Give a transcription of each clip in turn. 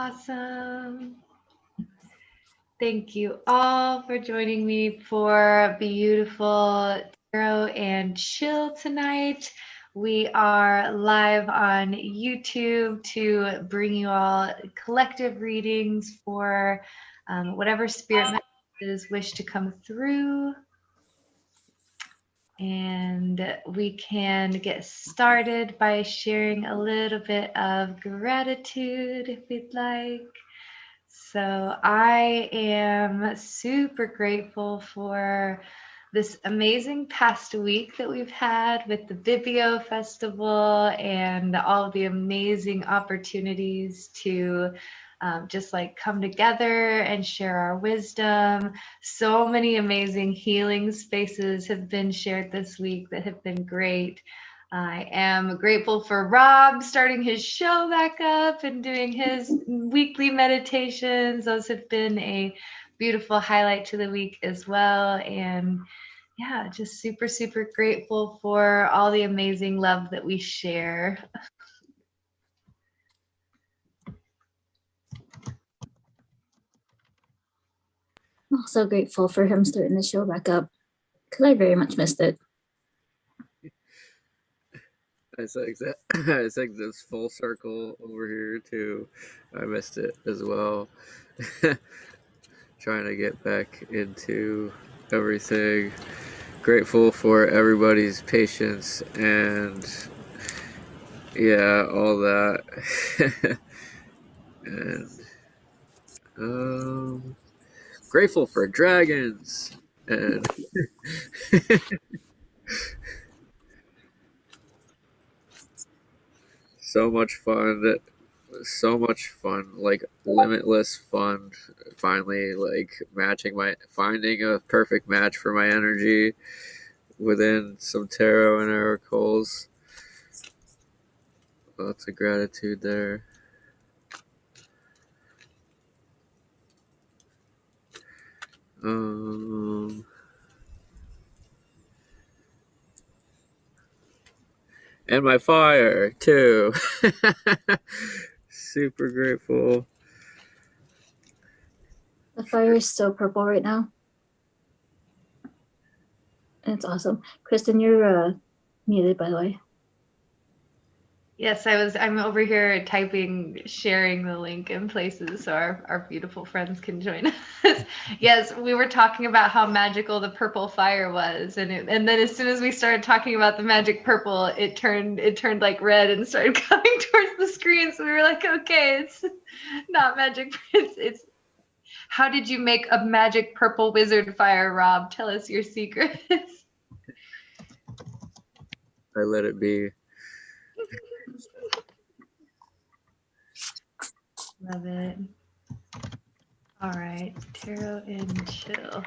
Awesome. Thank you all for joining me for beautiful tarot and chill tonight. We are live on YouTube to bring you all collective readings for whatever spirit messages wish to come through. And we can get started by sharing a little bit of gratitude if we'd like. So I am super grateful for this amazing past week that we've had with the Vibeo Festival and all of the amazing opportunities to just like come together and share our wisdom. So many amazing healing spaces have been shared this week that have been great. I am grateful for Rob starting his show back up and doing his weekly meditations. Those have been a beautiful highlight to the week as well. And yeah, just super, super grateful for all the amazing love that we share. I'm also grateful for him starting the show back up because I very much missed it. I think this full circle over here too. I missed it as well. Trying to get back into everything. Grateful for everybody's patience and yeah, all that. And grateful for dragons and so much fun, like limitless fun. Finally, like finding a perfect match for my energy within some tarot and oracles. Lots of gratitude there. And my fire too. Super grateful. The fire is so purple right now. And it's awesome. Kristen, you're muted, by the way. Yes, I'm over here typing, sharing the link in places so our beautiful friends can join us. Yes, we were talking about how magical the purple fire was, and then as soon as we started talking about the magic purple, it turned like red and started coming towards the screen. So we were like, okay, it's not magic. It's how did you make a magic purple wizard fire, Rob? Tell us your secrets. I let it be. Love it. All right, tarot and chill.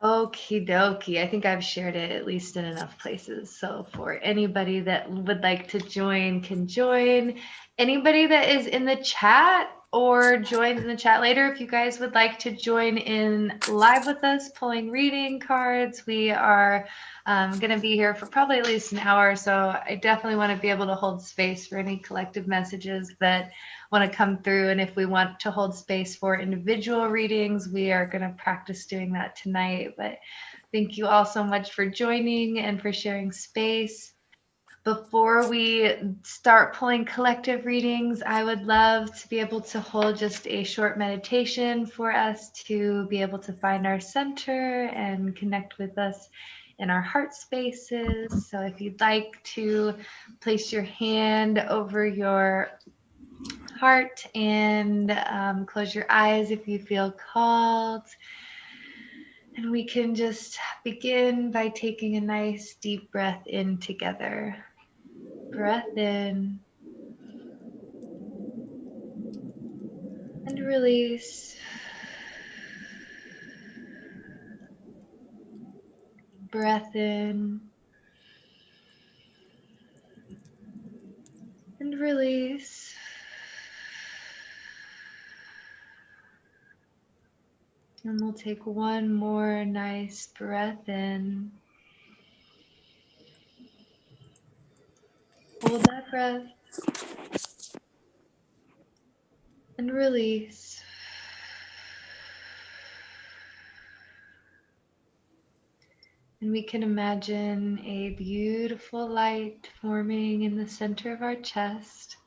Okie dokie. I think I've shared it at least in enough places. So for anybody that would like to join, can join. Anybody that is in the chat or joins in the chat later, if you guys would like to join in live with us, pulling reading cards, we are going to be here for probably at least an hour. So I definitely want to be able to hold space for any collective messages that want to come through. And if we want to hold space for individual readings, we are going to practice doing that tonight. But thank you all so much for joining and for sharing space. Before we start pulling collective readings, I would love to be able to hold just a short meditation for us to be able to find our center and connect with us in our heart spaces. So if you'd like to place your hand over your heart and close your eyes if you feel called. And we can just begin by taking a nice deep breath in together. Breath in and release. Breath in and release. And we'll take one more nice breath in. Hold that breath. And release. And we can imagine a beautiful light forming in the center of our chest,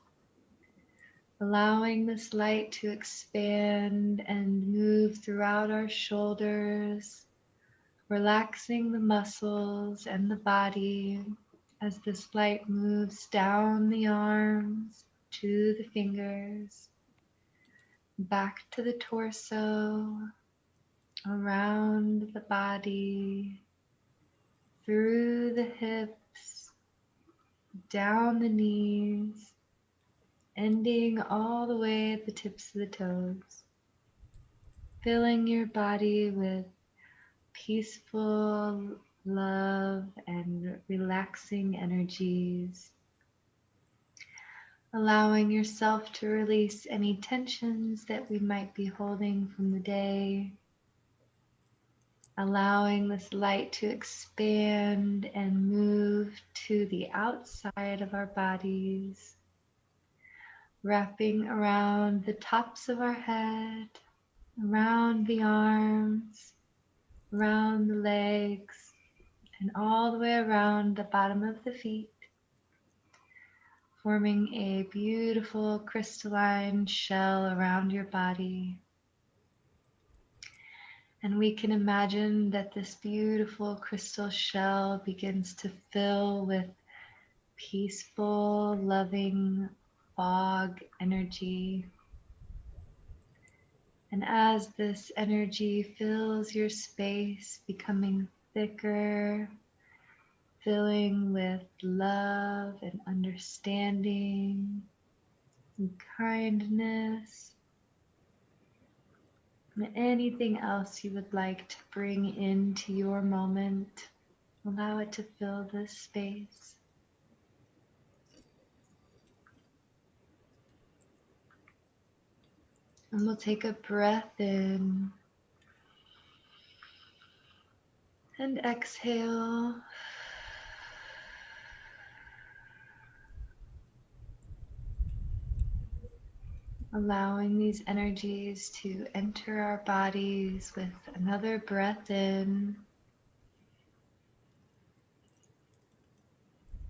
allowing this light to expand and move throughout our shoulders, relaxing the muscles and the body as this light moves down the arms to the fingers, back to the torso, around the body, through the hips, down the knees, ending all the way at the tips of the toes, filling your body with peaceful love and relaxing energies, allowing yourself to release any tensions that we might be holding from the day, allowing this light to expand and move to the outside of our bodies, wrapping around the tops of our head, around the arms, around the legs, and all the way around the bottom of the feet, forming a beautiful crystalline shell around your body. And we can imagine that this beautiful crystal shell begins to fill with peaceful, loving fog energy. And as this energy fills your space, becoming thicker, filling with love and understanding and kindness, and anything else you would like to bring into your moment, allow it to fill this space. And we'll take a breath in and exhale. Allowing these energies to enter our bodies with another breath in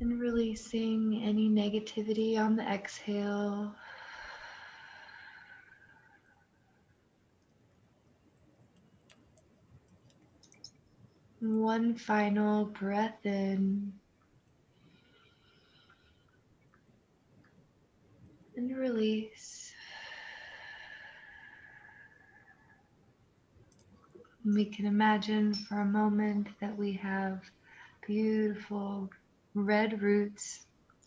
and releasing any negativity on the exhale. And one final breath in and release. And we can imagine for a moment that we have beautiful red roots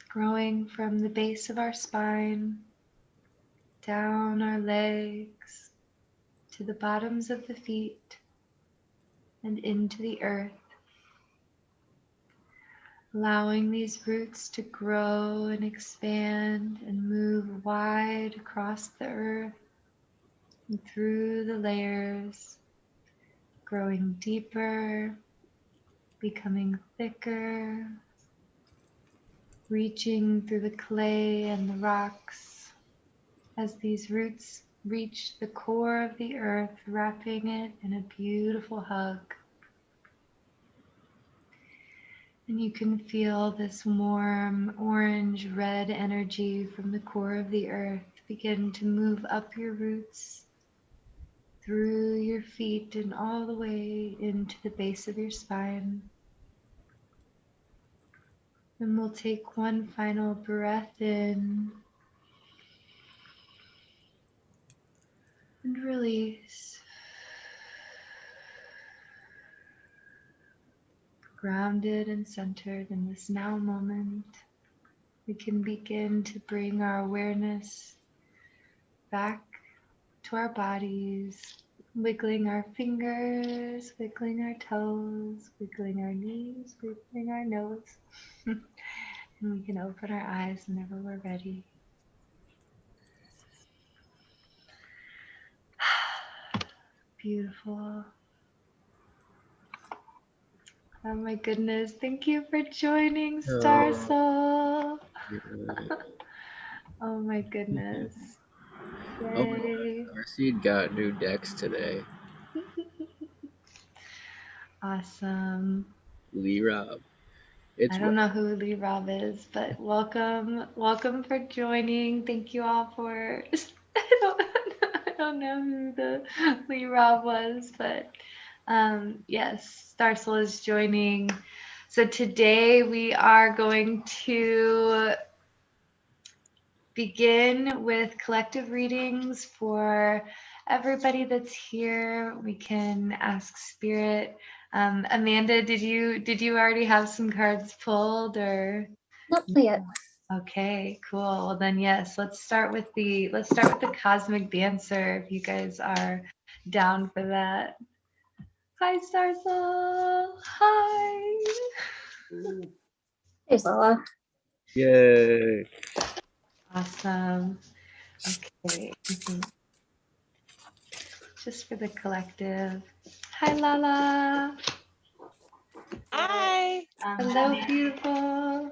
growing from the base of our spine, down our legs, to the bottoms of the feet, and into the earth. Allowing these roots to grow and expand and move wide across the earth and through the layers, growing deeper, becoming thicker, reaching through the clay and the rocks as these roots reach the core of the earth, wrapping it in a beautiful hug. And you can feel this warm orange-red energy from the core of the earth begin to move up your roots, through your feet, and all the way into the base of your spine. And we'll take one final breath in and release. Grounded and centered in this now moment, we can begin to bring our awareness back to our bodies, wiggling our fingers, wiggling our toes, wiggling our knees, wiggling our nose. And we can open our eyes whenever we're ready. Beautiful. Oh my goodness. Thank you for joining, Star Soul. Oh my goodness. Oh my god, Yay. our seed got new decks today. Awesome. Lee Rob. I It's don't know who Lee Rob is, but welcome for joining. Thank you all for. I don't know who the Lee Rob was, but yes, Starsel is joining. So today we are going to begin with collective readings for everybody that's here. We can ask Spirit. Amanda, did you already have some cards pulled or? Nope, not yet. Okay, cool. Well then, yes, let's start with the Cosmic Dancer. If you guys are down for that. Hi, Starsel. Hi. There's Lala. Yay! Awesome. Okay. Just for the collective. Hi, Lala. Hi. Hello, beautiful.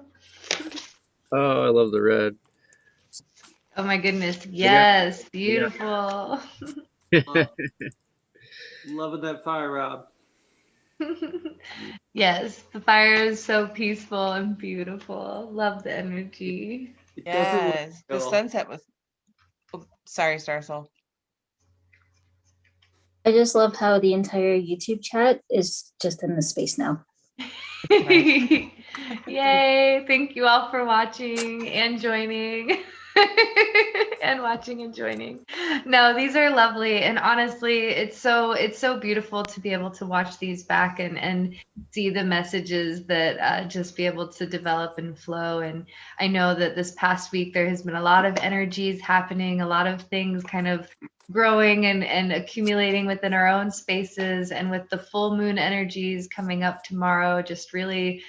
Oh, I love the red. Oh my goodness. Yes, beautiful. Loving that fire, Rob. Yes, the fire is so peaceful and beautiful. Love the energy. It doesn't look Yes. The real. sunset was. Oh, sorry, Starsoul. I just love how the entire YouTube chat is just in the space now. Yay. Thank you all for watching and joining. And watching and joining. No, these are lovely, and honestly, it's so beautiful to be able to watch these back and see the messages that just be able to develop and flow. And I know that this past week there has been a lot of energies happening, a lot of things kind of growing and accumulating within our own spaces, and with the full moon energies coming up tomorrow, just really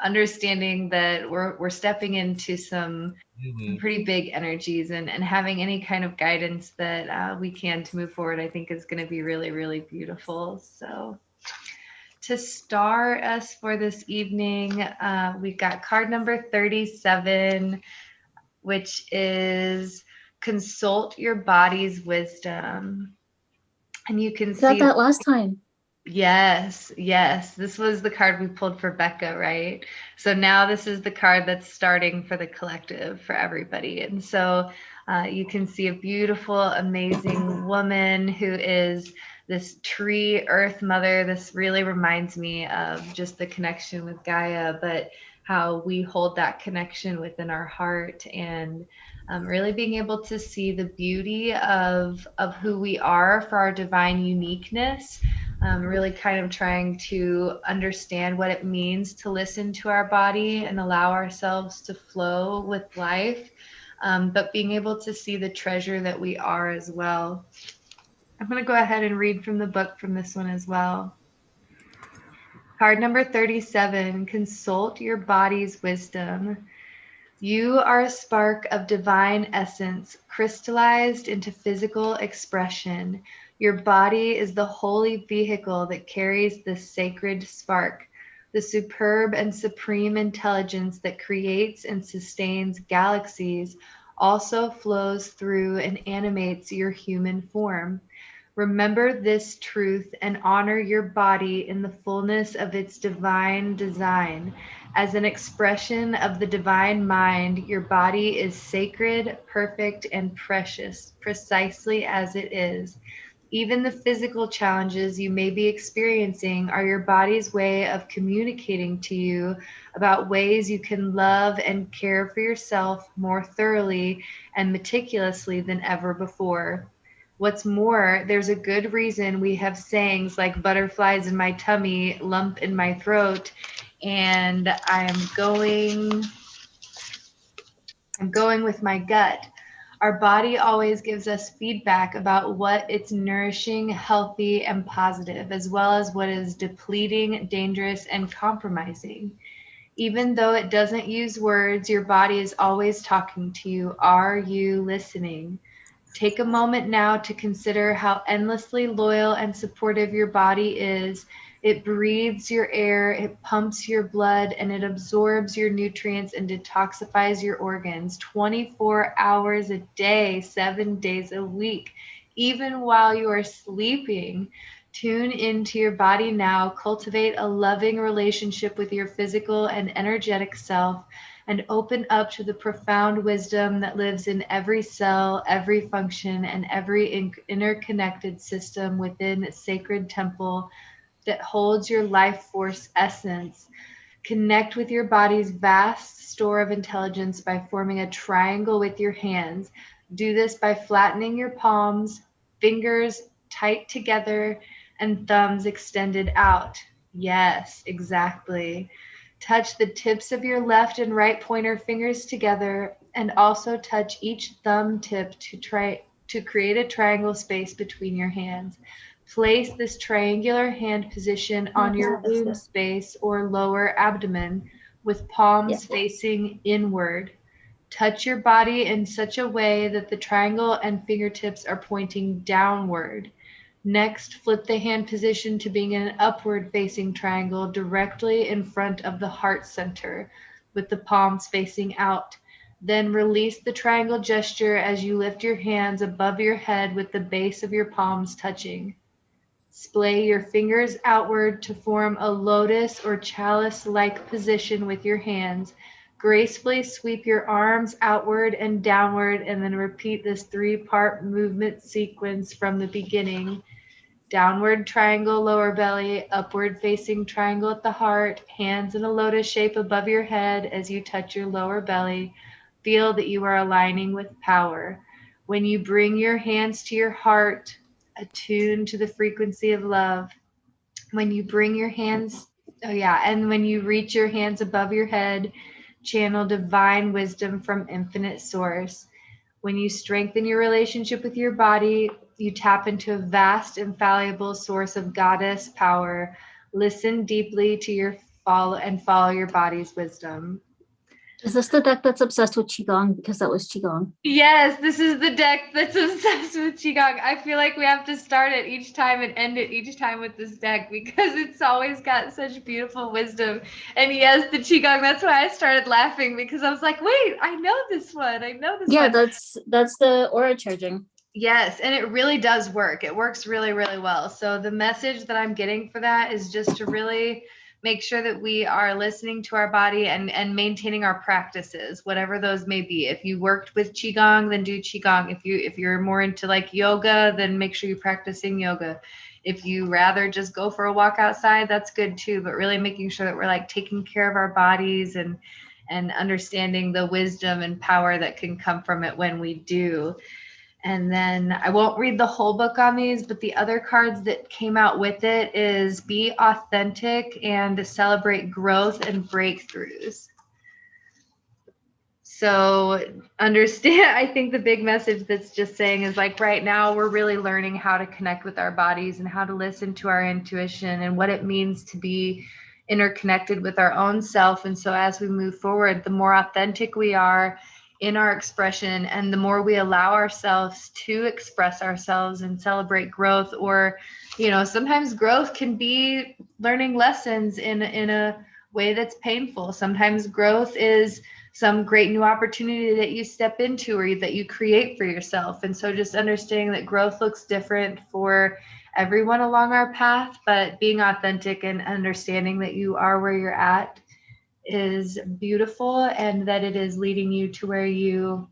understanding that we're stepping into some pretty big energies, and having any kind of guidance that we can to move forward, I think is going to be really, really beautiful. So to start us for this evening, we've got card number 37, which is consult your body's wisdom. And you can Got see that last time. Yes. This was the card we pulled for Becca, right? So now this is the card that's starting for the collective, for everybody. And so you can see a beautiful, amazing woman who is this tree earth mother. This really reminds me of just the connection with Gaia, but how we hold that connection within our heart, and really being able to see the beauty of who we are for our divine uniqueness. Really kind of trying to understand what it means to listen to our body and allow ourselves to flow with life, but being able to see the treasure that we are as well. I'm going to go ahead and read from the book from this one as well. Card number 37, consult your body's wisdom. You are a spark of divine essence, crystallized into physical expression. Your body is the holy vehicle that carries this sacred spark, the superb and supreme intelligence that creates and sustains galaxies, also flows through and animates your human form. Remember this truth and honor your body in the fullness of its divine design. As an expression of the divine mind, your body is sacred, perfect, and precious, precisely as it is. Even the physical challenges you may be experiencing are your body's way of communicating to you about ways you can love and care for yourself more thoroughly and meticulously than ever before. What's more, there's a good reason we have sayings like butterflies in my tummy, lump in my throat, and I'm going with my gut. Our body always gives us feedback about what it's nourishing, healthy, and positive, as well as what is depleting, dangerous, and compromising. Even though it doesn't use words, your body is always talking to you. Are you listening? Take a moment now to consider how endlessly loyal and supportive your body is, It breathes your air, it pumps your blood, and it absorbs your nutrients and detoxifies your organs 24 hours a day, 7 days a week, even while you are sleeping. Tune into your body now. Cultivate a loving relationship with your physical and energetic self, and open up to the profound wisdom that lives in every cell, every function, and every interconnected system within a sacred temple that holds your life force essence. Connect with your body's vast store of intelligence by forming a triangle with your hands. Do this by flattening your palms, fingers tight together, and thumbs extended out. Yes, exactly. Touch the tips of your left and right pointer fingers together, and also touch each thumb tip to create a triangle space between your hands. Place this triangular hand position on your womb space or lower abdomen with palms facing inward. Touch your body in such a way that the triangle and fingertips are pointing downward. Next, flip the hand position to being an upward facing triangle directly in front of the heart center with the palms facing out. Then release the triangle gesture as you lift your hands above your head with the base of your palms touching. Splay your fingers outward to form a lotus or chalice-like position with your hands. Gracefully sweep your arms outward and downward, and then repeat this 3-part movement sequence from the beginning. Downward triangle, lower belly, upward facing triangle at the heart, hands in a lotus shape above your head as you touch your lower belly. Feel that you are aligning with power. When you bring your hands to your heart, attune to the frequency of love. When you bring your hands, and when you reach your hands above your head, channel divine wisdom from infinite source. When you strengthen your relationship with your body, you tap into a vast, infallible source of goddess power. Listen deeply to your follow your body's wisdom. Is this the deck that's obsessed with Qigong? Because that was Qigong. Yes, this is the deck that's obsessed with Qigong. I feel like we have to start it each time and end it each time with this deck because it's always got such beautiful wisdom. And yes, the Qigong, that's why I started laughing because I was like, wait, I know this one. Yeah, that's the aura charging. Yes, and it really does work. It works really, really well. So the message that I'm getting for that is just to really make sure that we are listening to our body and maintaining our practices, whatever those may be. If you worked with Qigong, then do Qigong. If you're more into like yoga, then make sure you're practicing yoga. If you rather just go for a walk outside, that's good too. But really making sure that we're like taking care of our bodies and understanding the wisdom and power that can come from it when we do. And then I won't read the whole book on these, but the other cards that came out with it is be authentic and celebrate growth and breakthroughs. So understand, I think the big message that's just saying is like right now we're really learning how to connect with our bodies and how to listen to our intuition and what it means to be interconnected with our own self. And so as we move forward, the more authentic we are in our expression and the more we allow ourselves to express ourselves and celebrate growth, or, you know, sometimes growth can be learning lessons in a way that's painful. Sometimes growth is some great new opportunity that you step into or that you create for yourself. And so just understanding that growth looks different for everyone along our path, but being authentic and understanding that you are where you're at is beautiful and that it is leading you to where you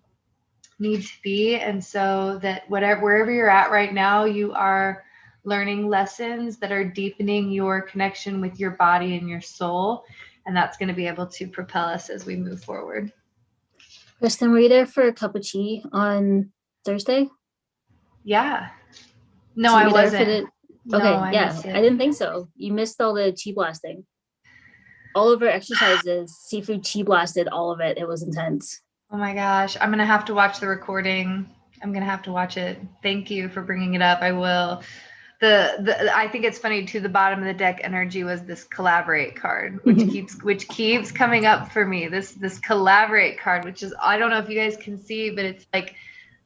need to be. And so that wherever you're at right now, you are learning lessons that are deepening your connection with your body and your soul. And that's going to be able to propel us as we move forward. Kristen, were you there for a cup of tea on Thursday? Yeah. No, So I you were there wasn't. Okay, I yeah, missed it. I didn't think so. You missed all the chi blasting. All of our exercises, Sifu chi blasted all of it. It was intense. Oh my gosh. I'm going to have to watch the recording. I'm going to have to watch it. Thank you for bringing it up. I will. I think it's funny too. The bottom of the deck energy was this collaborate card, which keeps coming up for me. This collaborate card, which is, I don't know if you guys can see, but it's like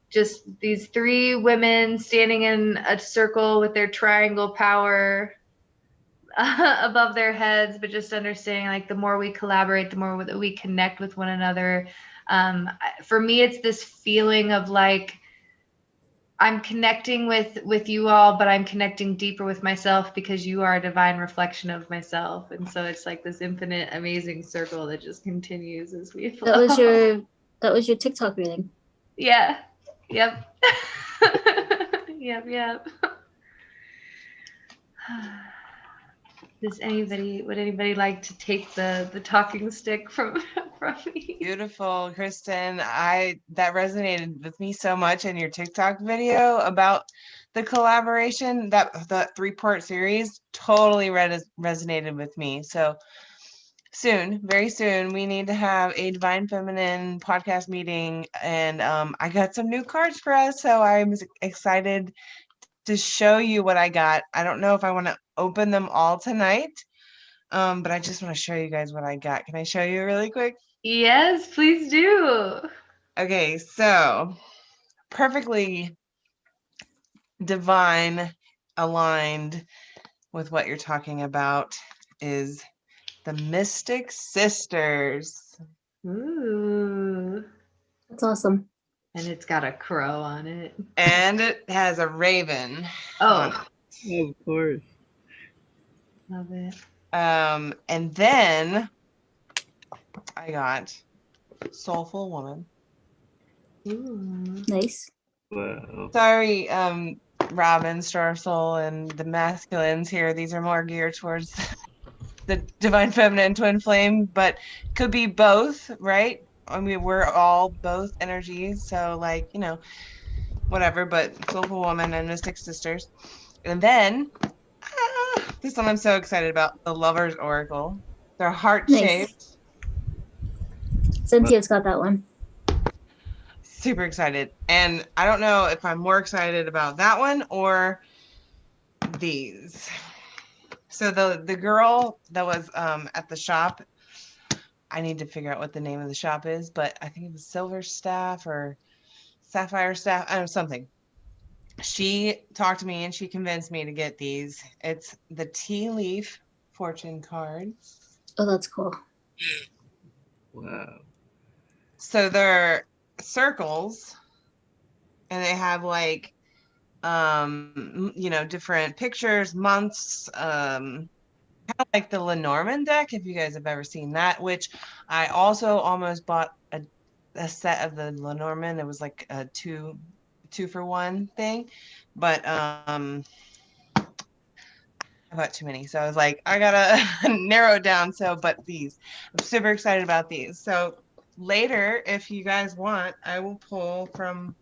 just these 3 women standing in a circle with their triangle power. above their heads, but just understanding like the more we collaborate, the more that we connect with one another. For me, it's this feeling of like I'm connecting with you all, but I'm connecting deeper with myself because you are a divine reflection of myself. And so it's like this infinite, amazing circle that just continues as we flow. That was your TikTok reading. Yeah. Yep. Yep. Would anybody like to take the talking stick from me? Beautiful, Kristen. That resonated with me so much in your TikTok video about the collaboration. That 3-part series totally resonated with me. So soon, very soon, we need to have a Divine Feminine podcast meeting, and I got some new cards for us. So I'm excited to show you what I got. I don't know if I want to open them all tonight, but I just want to show you guys what I got. Can I show you really quick? Yes, please do. Okay, so perfectly divine aligned with what you're talking about is the Mystic Sisters. Ooh. That's awesome. And it's got a crow on it. And it has a raven on Oh, it. Of course. love it. And then I got Soulful Woman. Ooh. Nice. Wow. Sorry, Robin, Star Soul, and the masculines here. These are more geared towards the Divine Feminine Twin Flame, but could be both, right? I mean, we're all both energies, so like, whatever, but Soulful Woman and Mystic Sisters. And then, this one I'm so excited about, the Lover's Oracle. They're heart-shaped. Cynthia's got that one. Super excited. And I don't know if I'm more excited about that one or these. So the girl that was at the shop, I need to figure out what the name of the shop is, but I think it was Silver Staff or Sapphire Staff, I don't know, something. She talked to me and she convinced me to get these. It's the Tea Leaf Fortune cards. Oh, that's cool. Wow. So they're circles and they have like different pictures, months, kind of like the Lenormand deck, if you guys have ever seen that, which I also almost bought a set of the Lenormand. It was like a two for one thing, but I bought too many, so I was like, I gotta narrow it down. So, but these, I'm super excited about these. So later, if you guys want, I will pull from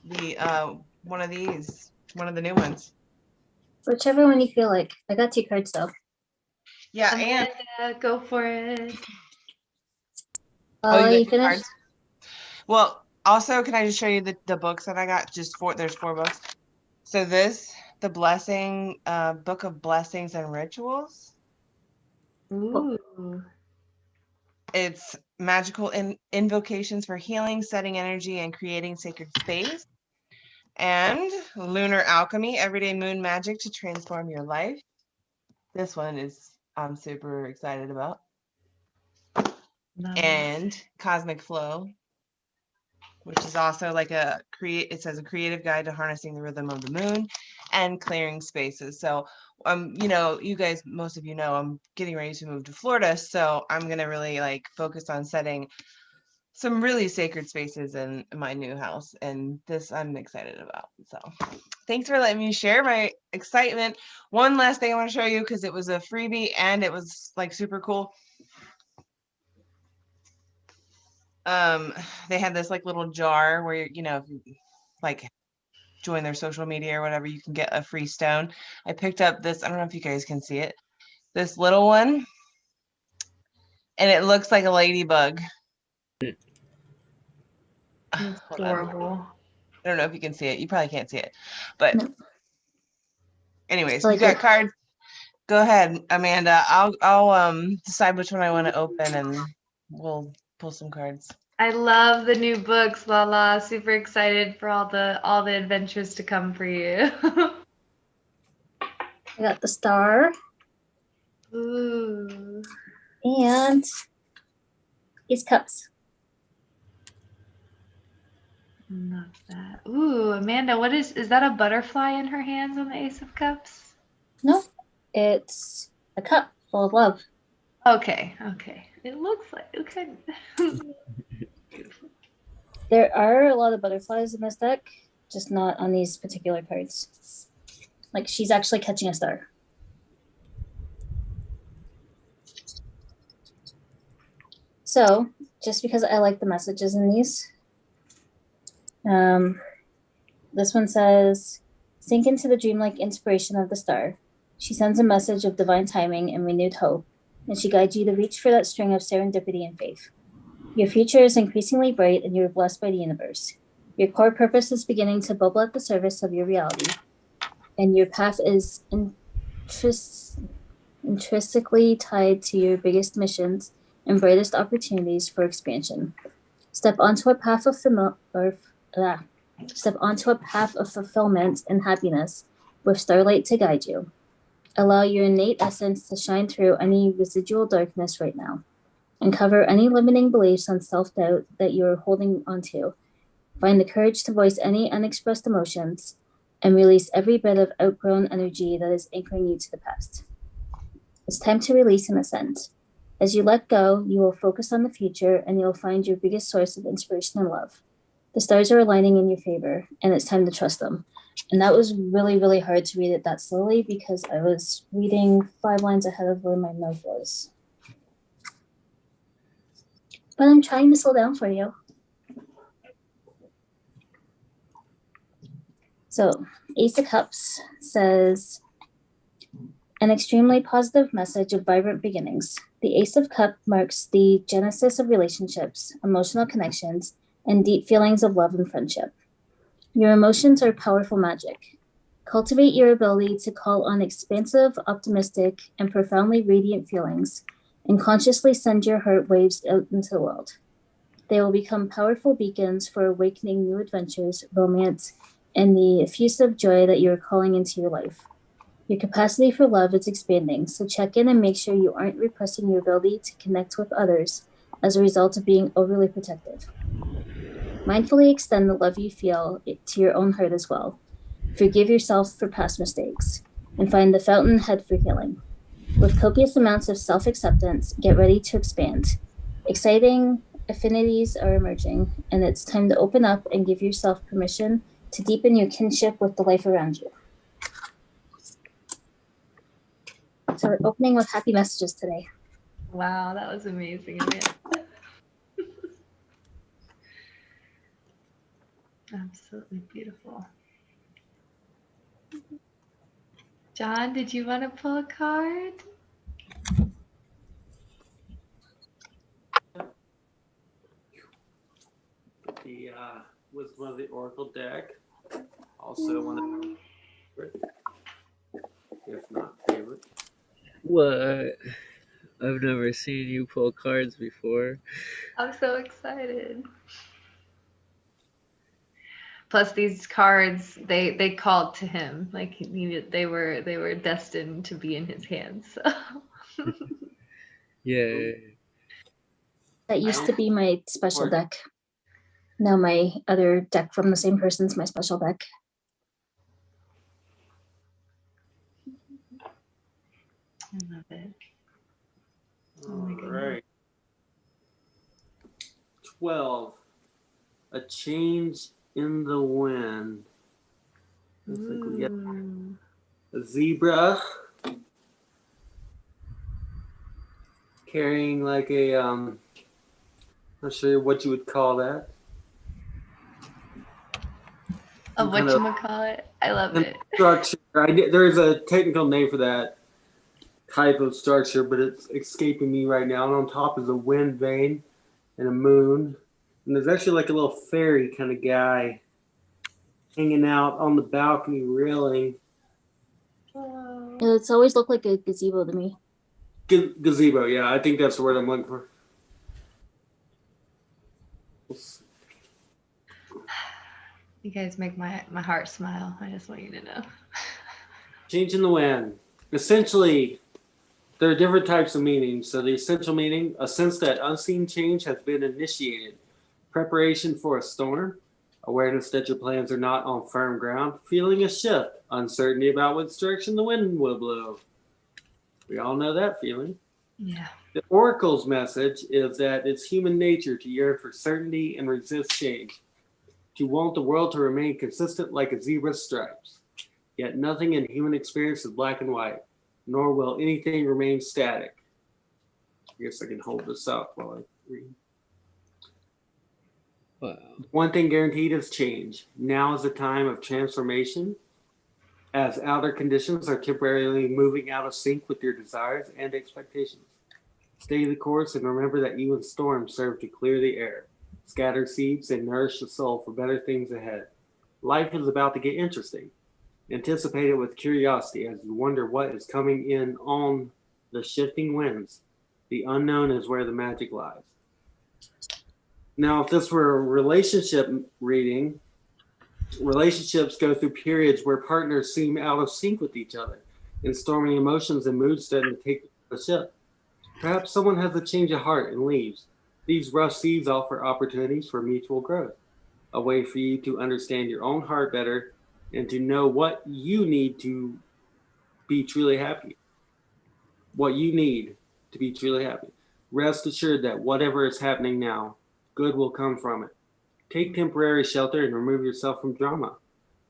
the one of these, one of the new ones. Whichever one you feel like. I got 2 cards though. Yeah, and Amanda, go for it. Oh, you get finished? cards? Well, also, can I just show you the books that I got? There's 4 books. So this, the Blessing, Book of Blessings and Rituals. Ooh. It's magical invocations for healing, setting energy, and creating sacred space. And Lunar Alchemy, everyday moon magic to transform your life. This one I'm super excited about. And Cosmic Flow, which is also like it says a creative guide to harnessing the rhythm of the moon and clearing spaces. So you guys, most of you know, I'm getting ready to move to Florida, so I'm gonna really like focus on setting some really sacred spaces in my new house, and this I'm excited about. So thanks for letting me share my excitement. One last thing I want to show you, because it was a freebie and it was like super cool. They had this like little jar where if you like join their social media or whatever, you can get a free stone. I picked up this, I don't know if you guys can see it, this little one, and it looks like a ladybug. That's Hold on. adorable. I don't know if you can see it. You probably can't see it, but No. anyways, I you like got it. cards. Go ahead, Amanda. I'll decide which one I want to open, and we'll pull some cards. I love the new books, Lala. Super excited for all the adventures to come for you. I got the Star, Ooh. And Ace of Cups. Love that. Ooh, Amanda, what is that a butterfly in her hands on the Ace of Cups? No, it's a cup full of love. Okay. It looks like okay. Beautiful. There are a lot of butterflies in this deck, just not on these particular cards. Like she's actually catching a star. So, just because I like the messages in these, this one says, sink into the dreamlike inspiration of the star. She sends a message of divine timing and renewed hope, and she guides you to reach for that string of serendipity and faith. Your future is increasingly bright, and you are blessed by the universe. Your core purpose is beginning to bubble at the surface of your reality, and your path is intrinsically tied to your biggest missions and brightest opportunities for expansion. Step onto a path of fulfillment and happiness with starlight to guide you. Allow your innate essence to shine through any residual darkness right now. Uncover any limiting beliefs and self-doubt that you are holding onto. Find the courage to voice any unexpressed emotions and release every bit of outgrown energy that is anchoring you to the past. It's time to release and ascend. As you let go, you will focus on the future and you'll find your biggest source of inspiration and love. The stars are aligning in your favor, and it's time to trust them. And that was really, really hard to read it that slowly because I was reading 5 lines ahead of where my mouth was. But I'm trying to slow down for you. So, Ace of Cups says, an extremely positive message of vibrant beginnings. The Ace of Cups marks the genesis of relationships, emotional connections, and deep feelings of love and friendship. Your emotions are powerful magic. Cultivate your ability to call on expansive, optimistic, and profoundly radiant feelings, and consciously send your heart waves out into the world. They will become powerful beacons for awakening new adventures, romance, and the effusive joy that you are calling into your life. Your capacity for love is expanding, so check in and make sure you aren't repressing your ability to connect with others as a result of being overly protective. Mindfully extend the love you feel to your own heart as well. Forgive yourself for past mistakes, and find the fountainhead for healing. With copious amounts of self-acceptance, get ready to expand. Exciting affinities are emerging, and it's time to open up and give yourself permission to deepen your kinship with the life around you. So we're opening with happy messages today. Wow, that was amazing, Amanda. Absolutely beautiful. John, did you want to pull a card? The was one of the Oracle deck. Also one of the favorite, if not favorite. What? I've never seen you pull cards before. I'm so excited. Plus, these cards they called to him, like he needed. They were destined to be in his hands. So. Yeah. That used to be my special deck. Now my other deck from the same person's my special deck. I love it. Oh All my goodness. right. 12. A change in the wind. Looks like we got Ooh. a zebra carrying like a not sure what you would call that. A Some kind of whatchamacallit? I love it. structure. There's a technical name for that type of structure, but it's escaping me right now. And on top is a wind vane and a moon. And there's actually like a little fairy kind of guy hanging out on the balcony railing. Oh. It's always looked like a gazebo to me. Gazebo, yeah, I think that's the word I'm looking for. You guys make my heart smile. I just want you to know. Change in the wind. Essentially, There are different types of meanings. So the essential meaning, a sense that unseen change has been initiated. Preparation for a storm, awareness that your plans are not on firm ground, feeling a shift, uncertainty about which direction the wind will blow. We all know that feeling. Yeah. The oracle's message is that it's human nature to yearn for certainty and resist change, to want the world to remain consistent like a zebra's stripes. Yet nothing in human experience is black and white, nor will anything remain static. I guess I can hold this up while I read. Wow. One thing guaranteed is change. Now is a time of transformation, as outer conditions are temporarily moving out of sync with your desires and expectations. Stay the course and remember that even storms serve to clear the air, scatter seeds, and nourish the soul for better things ahead. Life is about to get interesting. Anticipate it with curiosity as you wonder what is coming in on the shifting winds. The unknown is where the magic lies. Now, if this were a relationship reading, relationships go through periods where partners seem out of sync with each other, and stormy emotions and moods starting to take the ship. Perhaps someone has a change of heart and leaves. These rough seas offer opportunities for mutual growth, a way for you to understand your own heart better and to know what you need to be truly happy. What you need to be truly happy. Rest assured that whatever is happening now, good will come from it. Take temporary shelter and remove yourself from drama.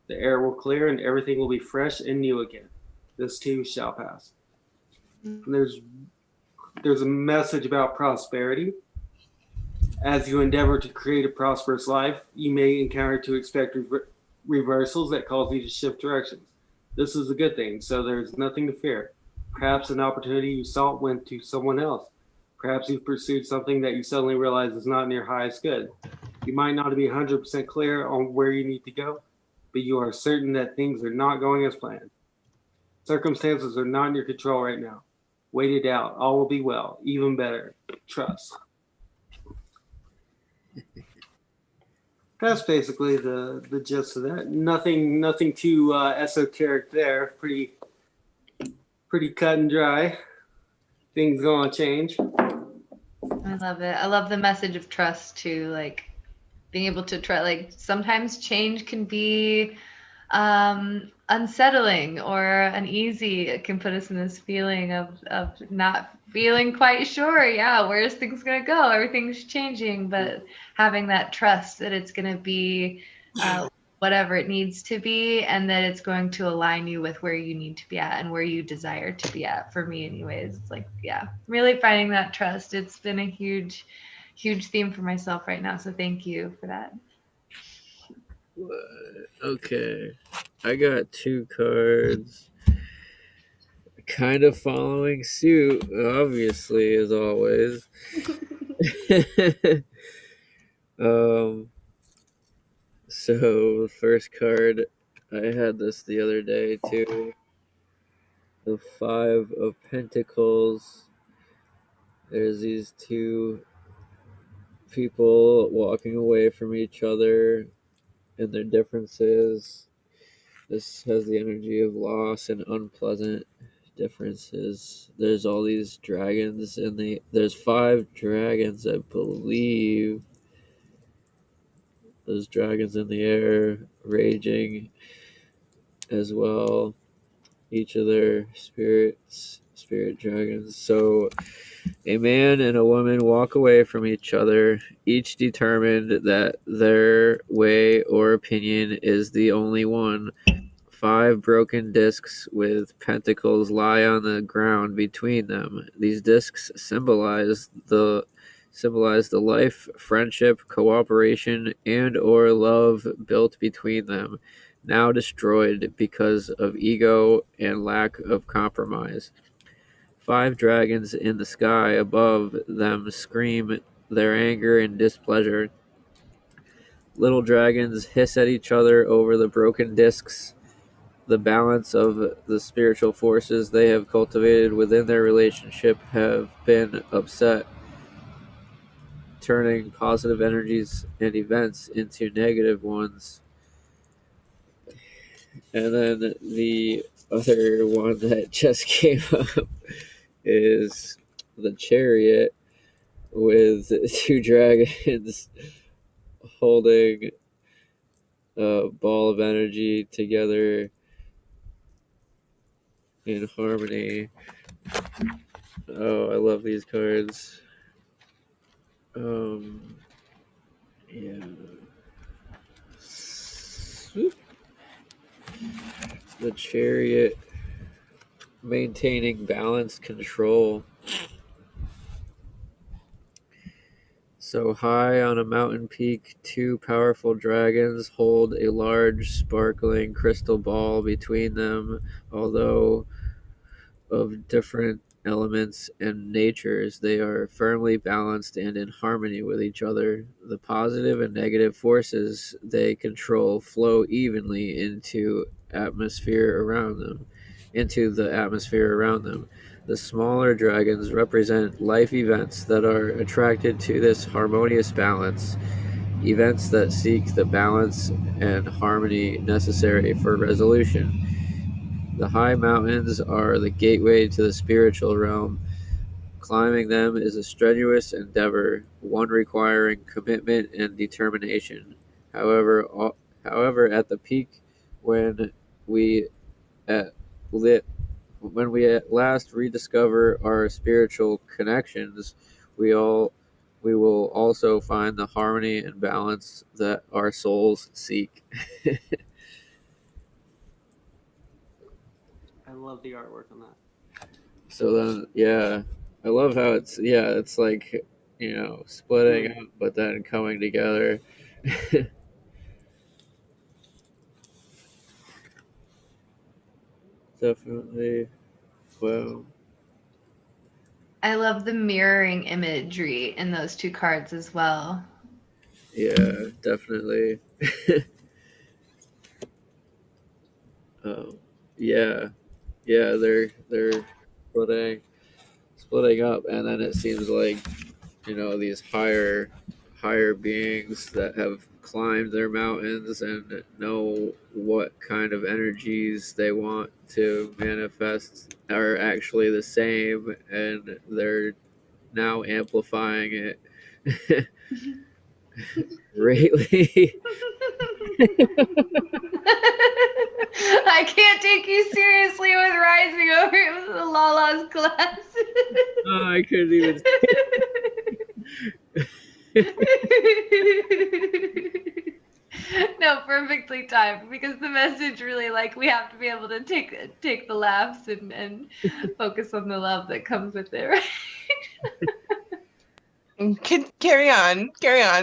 The air will clear and everything will be fresh and new again. This too shall pass. And there's a message about prosperity. As you endeavor to create a prosperous life, you may encounter to expect reversals that cause you to shift directions. This is a good thing, so there's nothing to fear. Perhaps an opportunity you sought went to someone else. Perhaps you've pursued something that you suddenly realize is not in your highest good. You might not be 100% clear on where you need to go, but you are certain that things are not going as planned. Circumstances are not in your control right now. Wait it out. All will be well. Even better. Trust. That's basically the gist of that. Nothing too esoteric there. Pretty cut and dry. Things gonna change. I love it. I love the message of trust too, like being able to try, like sometimes change can be unsettling or uneasy. It can put us in this feeling of not feeling quite sure. Yeah, where's things gonna go? Everything's changing, but having that trust that it's gonna be whatever it needs to be, and that it's going to align you with where you need to be at and where you desire to be at. For me, anyways, it's like, yeah, really finding that trust. It's been a huge theme for myself right now. So thank you for that. Okay, I got 2 cards. Kind of following suit, obviously, as always. So the first card, I had this the other day too. The 5 of Pentacles. There's these 2 people walking away from each other and their differences. This has the energy of loss and unpleasant differences. There's all these dragons and there's 5 dragons, I believe. There's dragons in the air raging as well. Each of their spirit dragons. So a man and a woman walk away from each other, each determined that their way or opinion is the only one. 5 broken discs with pentacles lie on the ground between them. These discs symbolize the life, friendship, cooperation, and or love built between them, now destroyed because of ego and lack of compromise. 5 dragons in the sky above them scream their anger and displeasure. Little dragons hiss at each other over the broken discs. The balance of the spiritual forces they have cultivated within their relationship have been upset, turning positive energies and events into negative ones. And then the other one that just came up is the Chariot with 2 dragons holding a ball of energy together in harmony. Oh, I love these cards. Yeah. Swoop. The Chariot maintaining balanced control. So high on a mountain peak, 2 powerful dragons hold a large, sparkling crystal ball between them, although of different elements and natures, they are firmly balanced and in harmony with each other. The positive and negative forces they control flow evenly into the atmosphere around them. The smaller dragons represent life events that are attracted to this harmonious balance, events that seek the balance and harmony necessary for resolution. The high mountains are the gateway to the spiritual realm. Climbing them is a strenuous endeavor, one requiring commitment and determination. However, at the peak, when we at lit when we at last rediscover our spiritual connections, we will also find the harmony and balance that our souls seek. I love the artwork on that. So then, yeah, I love how it's like, splitting up, but then coming together. Definitely. Well, I love the mirroring imagery in those 2 cards as well. yeah, definitely. Yeah, they're splitting up, and then it seems like these higher beings that have climbed their mountains and know what kind of energies they want to manifest are actually the same, and they're now amplifying it greatly. I can't take you seriously with rising over the Lala's class. Oh, I couldn't even. No, perfectly timed, because the message really, like, we have to be able to take the laughs and focus on the love that comes with it, right? Carry on.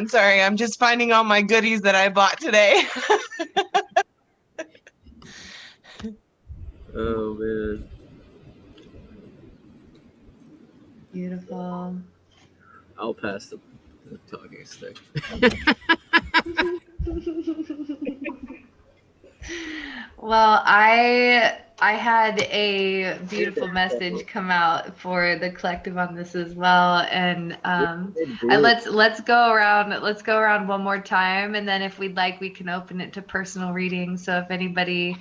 Sorry, I'm just finding all my goodies that I bought today. Oh man. Beautiful. I'll pass the talking stick. Well, I had a beautiful message come out for the collective on this as well, and let's go around one more time, and then if we'd like, we can open it to personal readings. So if anybody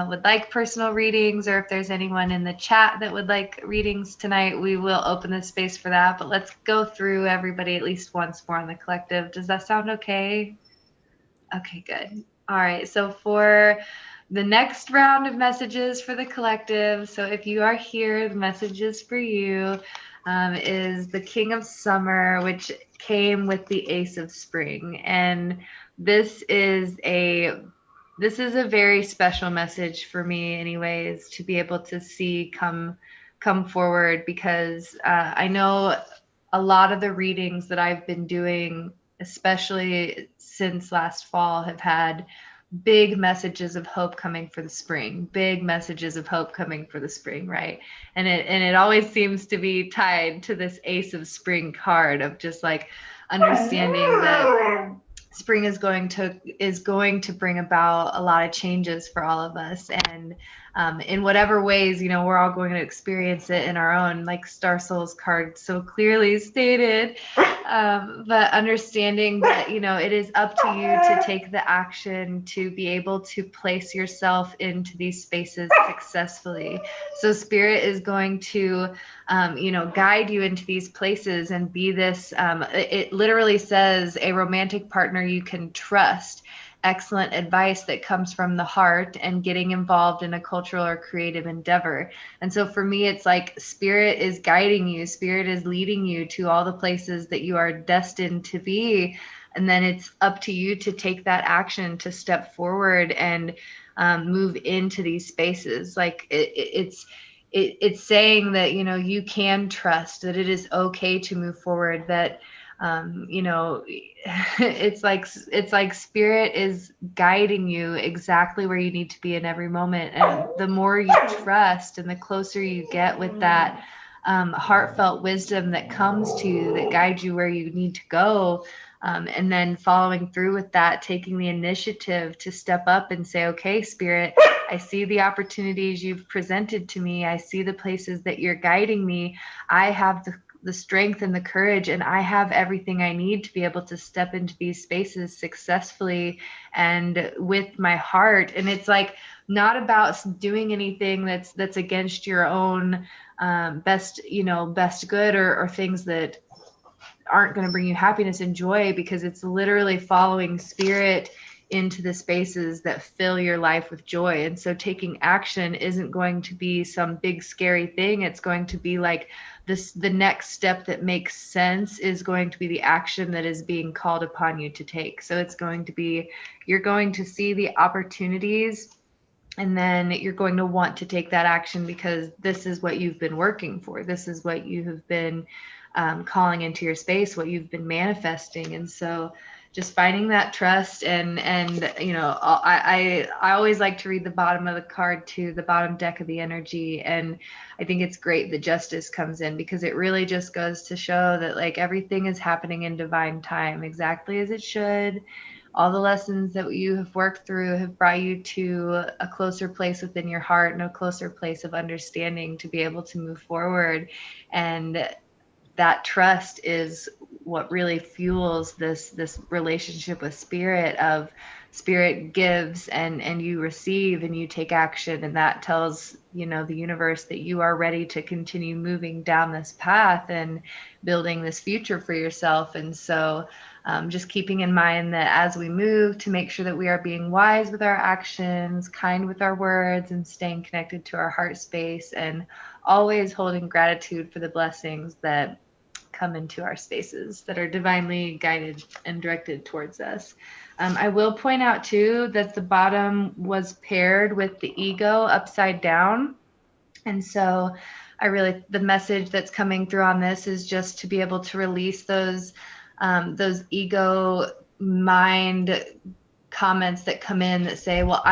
would like personal readings, or if there's anyone in the chat that would like readings tonight, we will open the space for that. But let's go through everybody at least once more on the collective. Does that sound okay? Okay, good. All right, so for the next round of messages for the collective, so if you are here, the message is for you, is the King of Summer, which came with the Ace of Spring. And this is a very special message for me anyways, to be able to see come forward, because I know a lot of the readings that I've been doing, especially since last fall, have had big messages of hope coming for the spring, right? And it always seems to be tied to this Ace of Spring card of just like understanding that spring is going to bring about a lot of changes for all of us. And in whatever ways, we're all going to experience it in our own, like Star Souls card so clearly stated. But understanding that, it is up to you to take the action to be able to place yourself into these spaces successfully. So Spirit is going to, guide you into these places and be this, it literally says a romantic partner you can trust. Excellent advice that comes from the heart and getting involved in a cultural or creative endeavor. And so for me, it's like Spirit is guiding you. Spirit is leading you to all the places that you are destined to be. And then it's up to you to take that action, to step forward and move into these spaces. Like it's saying that, you can trust, that it is okay to move forward, that it's like Spirit is guiding you exactly where you need to be in every moment. And the more you trust and the closer you get with that heartfelt wisdom that comes to you, that guides you where you need to go, and then following through with that, taking the initiative to step up and say, okay, Spirit, I see the opportunities you've presented to me. I see the places that you're guiding me. I have the strength and the courage, and I have everything I need to be able to step into these spaces successfully and with my heart. And it's like not about doing anything that's against your own best good, or things that aren't going to bring you happiness and joy, because it's literally following Spirit into the spaces that fill your life with joy. And so taking action isn't going to be some big scary thing. It's going to be like the next step that makes sense is going to be the action that is being called upon you to take. So it's going to be, you're going to see the opportunities, and then you're going to want to take that action because this is what you've been working for. This is what you have been calling into your space, what you've been manifesting. And so just finding that trust, and I always like to read the bottom of the card too, the bottom deck of the energy. And I think it's great that justice comes in, because it really just goes to show that like everything is happening in divine time, exactly as it should. All the lessons that you have worked through have brought you to a closer place within your heart and a closer place of understanding to be able to move forward. And that trust is what really fuels this relationship with Spirit, of Spirit gives and you receive and you take action. And that tells, the universe that you are ready to continue moving down this path and building this future for yourself. And so just keeping in mind that as we move, to make sure that we are being wise with our actions, kind with our words, and staying connected to our heart space, and always holding gratitude for the blessings that come into our spaces that are divinely guided and directed towards us. I will point out too that the bottom was paired with the ego upside down. And so the message that's coming through on this is just to be able to release those ego mind comments that come in that say, well,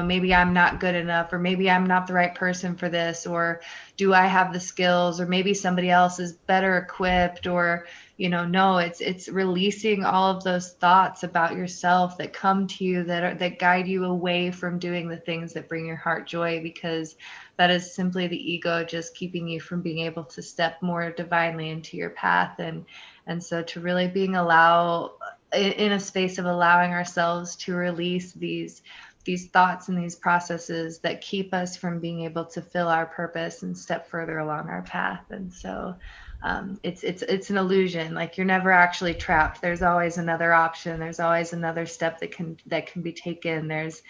maybe I'm not good enough, or maybe I'm not the right person for this, or do I have the skills, or maybe somebody else is better equipped, or, no, it's releasing all of those thoughts about yourself that come to you that guide you away from doing the things that bring your heart joy, because that is simply the ego just keeping you from being able to step more divinely into your path. And so to really being in a space of allowing ourselves to release these thoughts and these processes that keep us from being able to fill our purpose and step further along our path. And so it's an illusion. Like, you're never actually trapped. There's always another option. There's always another step that can be taken. There's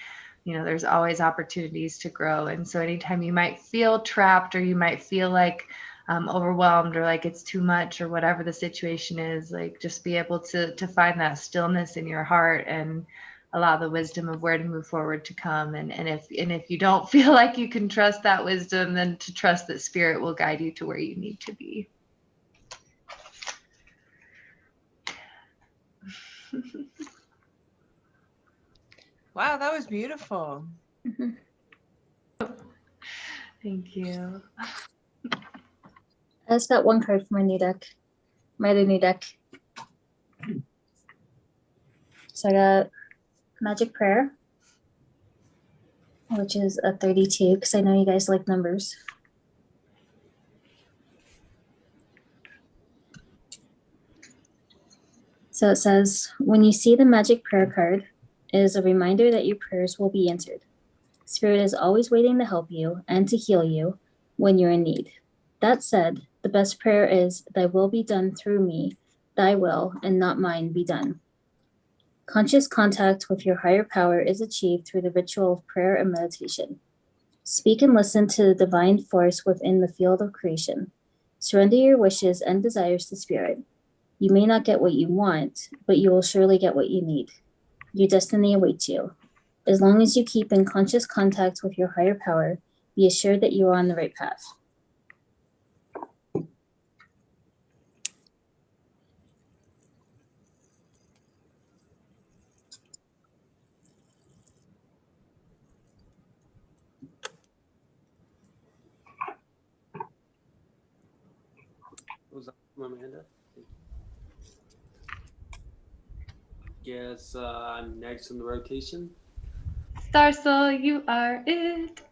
always opportunities to grow. And so anytime you might feel trapped, or you might feel like overwhelmed, or like it's too much, or whatever the situation is, like, just be able to find that stillness in your heart and allow the wisdom of where to move forward to come. And if you don't feel like you can trust that wisdom, then to trust that Spirit will guide you to where you need to be. Wow, that was beautiful. Thank you. I just got one card for my new deck, my other new deck. So I got Magic Prayer, which is a 32, because I know you guys like numbers. So it says, when you see the magic prayer card, it is a reminder that your prayers will be answered. Spirit is always waiting to help you and to heal you when you're in need. That said, the best prayer is, thy will be done through me, thy will, and not mine, be done. Conscious contact with your higher power is achieved through the ritual of prayer and meditation. Speak and listen to the divine force within the field of creation. Surrender your wishes and desires to Spirit. You may not get what you want, but you will surely get what you need. Your destiny awaits you. As long as you keep in conscious contact with your higher power, be assured that you are on the right path. What was that from Amanda? Guess I'm next in the rotation. Star Soul, you are it.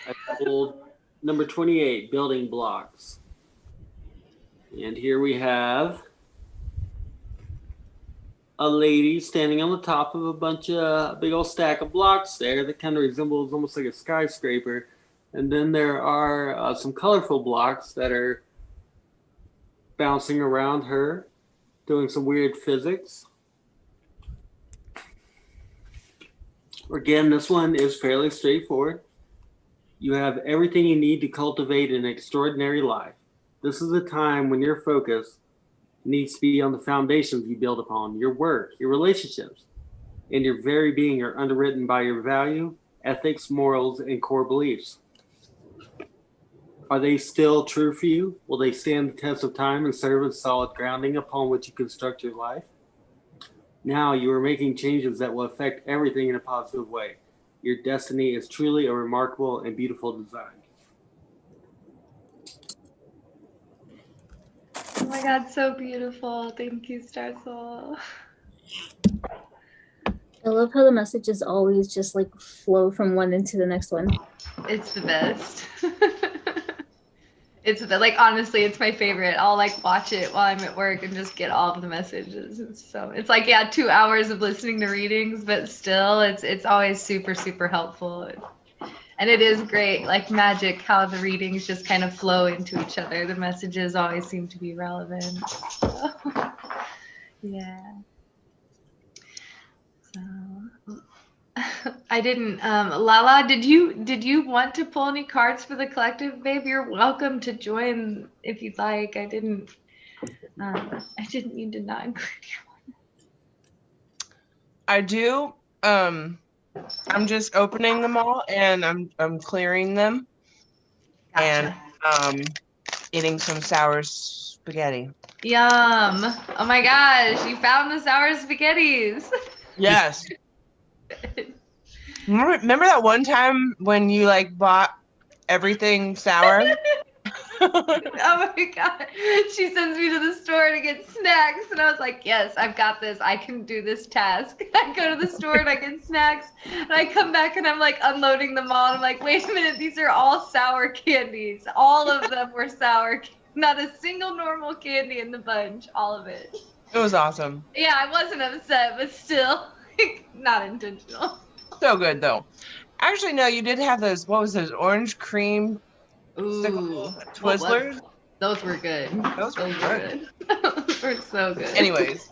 I pulled number 28, building blocks. And here we have a lady standing on the top of a bunch of big old stack of blocks there that kind of resembles almost like a skyscraper. And then there are some colorful blocks that are bouncing around her, doing some weird physics. Again, this one is fairly straightforward. You have everything you need to cultivate an extraordinary life. This is a time when your focus needs to be on the foundations you build upon. Your work, your relationships, and your very being are underwritten by your value, ethics, morals, and core beliefs. Are they still true for you? Will they stand the test of time and serve as solid grounding upon which you construct your life? Now you are making changes that will affect everything in a positive way. Your destiny is truly a remarkable and beautiful design. Oh my God, so beautiful. Thank you, Star Soul. I love how the messages always just like flow from one into the next one. It's the best. It's like, honestly, it's my favorite. I'll like watch it while I'm at work and just get all of the messages. It's like, yeah, 2 hours of listening to readings, but still it's always super, super helpful. And it is great, like magic, how the readings just kind of flow into each other. The messages always seem to be relevant. So, yeah. So I didn't, Lala, did you want to pull any cards for the collective, babe? You're welcome to join if you'd like. I didn't mean to not include you. I do. I'm just opening them all and I'm clearing them. Gotcha. And eating some sour spaghetti. Yum. Oh my gosh, you found the sour spaghettis. Yes. Remember that one time when you like bought everything sour? Oh my God. She sends me to the store to get snacks. And I was like, yes, I've got this. I can do this task. I go to the store and I get snacks. And I come back and I'm like unloading them all. And I'm like, wait a minute. These are all sour candies. All of them were sour. Not a single normal candy in the bunch. All of it. It was awesome. Yeah, I wasn't upset, but still not intentional. So good though. Actually, no, you did have those, what was those, orange cream Twizzlers? Those were good. Those were good. Those were so good. Anyways.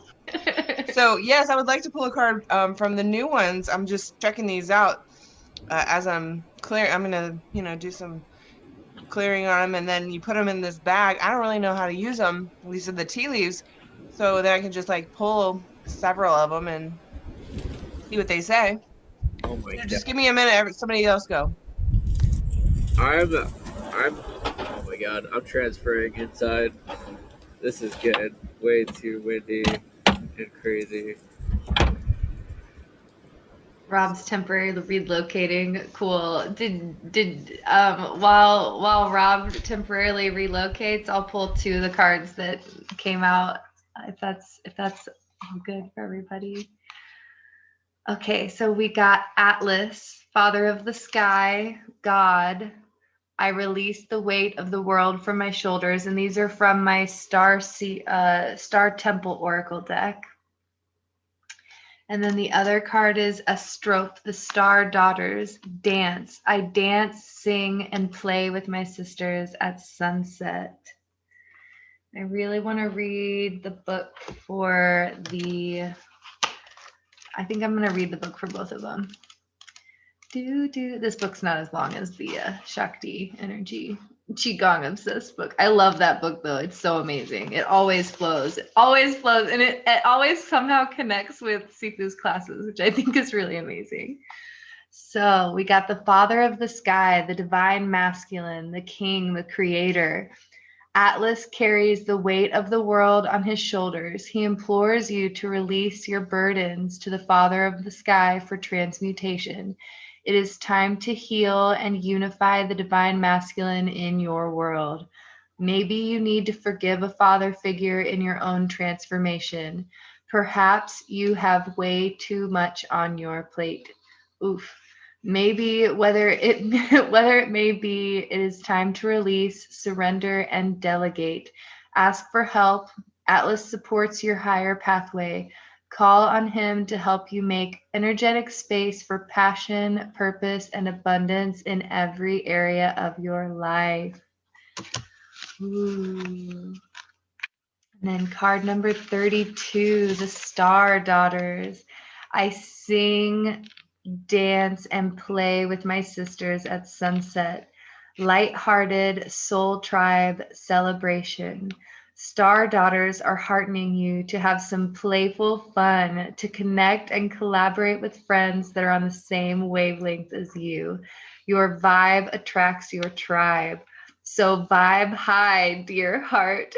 So yes, I would like to pull a card from the new ones. I'm just checking these out as I'm clearing. I'm gonna, do some clearing on them, and then you put them in this bag. I don't really know how to use them. These are the tea leaves, so that I can just like pull several of them and see what they say. Oh my God. Just give me a minute. Somebody else go. Oh my God, I'm transferring inside. This is getting way too windy and crazy. Rob's temporarily relocating. Cool. While Rob temporarily relocates, I'll pull 2 of the cards that came out. If that's all good for everybody. Okay, so we got Atlas, Father of the Sky, God. I release the weight of the world from my shoulders, and these are from my Star Temple Oracle deck. And then the other card is Astrope, the Star Daughters, Dance. I dance, sing, and play with my sisters at sunset. I really want to read the book for I think I'm going to read the book for both of them. This book's not as long as the Shakti energy Qigong obsessed book. I love that book though. It's so amazing. It always flows. It always flows. And it always somehow connects with Sifu's classes, which I think is really amazing. So we got the Father of the Sky, the Divine Masculine, the King, the Creator. Atlas carries the weight of the world on his shoulders. He implores you to release your burdens to the Father of the Sky for transmutation. It is time to heal and unify the Divine Masculine in your world. Maybe you need to forgive a father figure in your own transformation. Perhaps you have way too much on your plate. Oof. Maybe whether it may be, it is time to release, surrender, and delegate. Ask for help. Atlas supports your higher pathway. Call on him to help you make energetic space for passion, purpose, and abundance in every area of your life. Ooh. And then card number 32, the Star Daughters. I sing, dance, and play with my sisters at sunset. Light-hearted soul tribe celebration. Star Daughters are heartening you to have some playful fun, to connect and collaborate with friends that are on the same wavelength as you. Your vibe attracts your tribe. So vibe high, dear heart.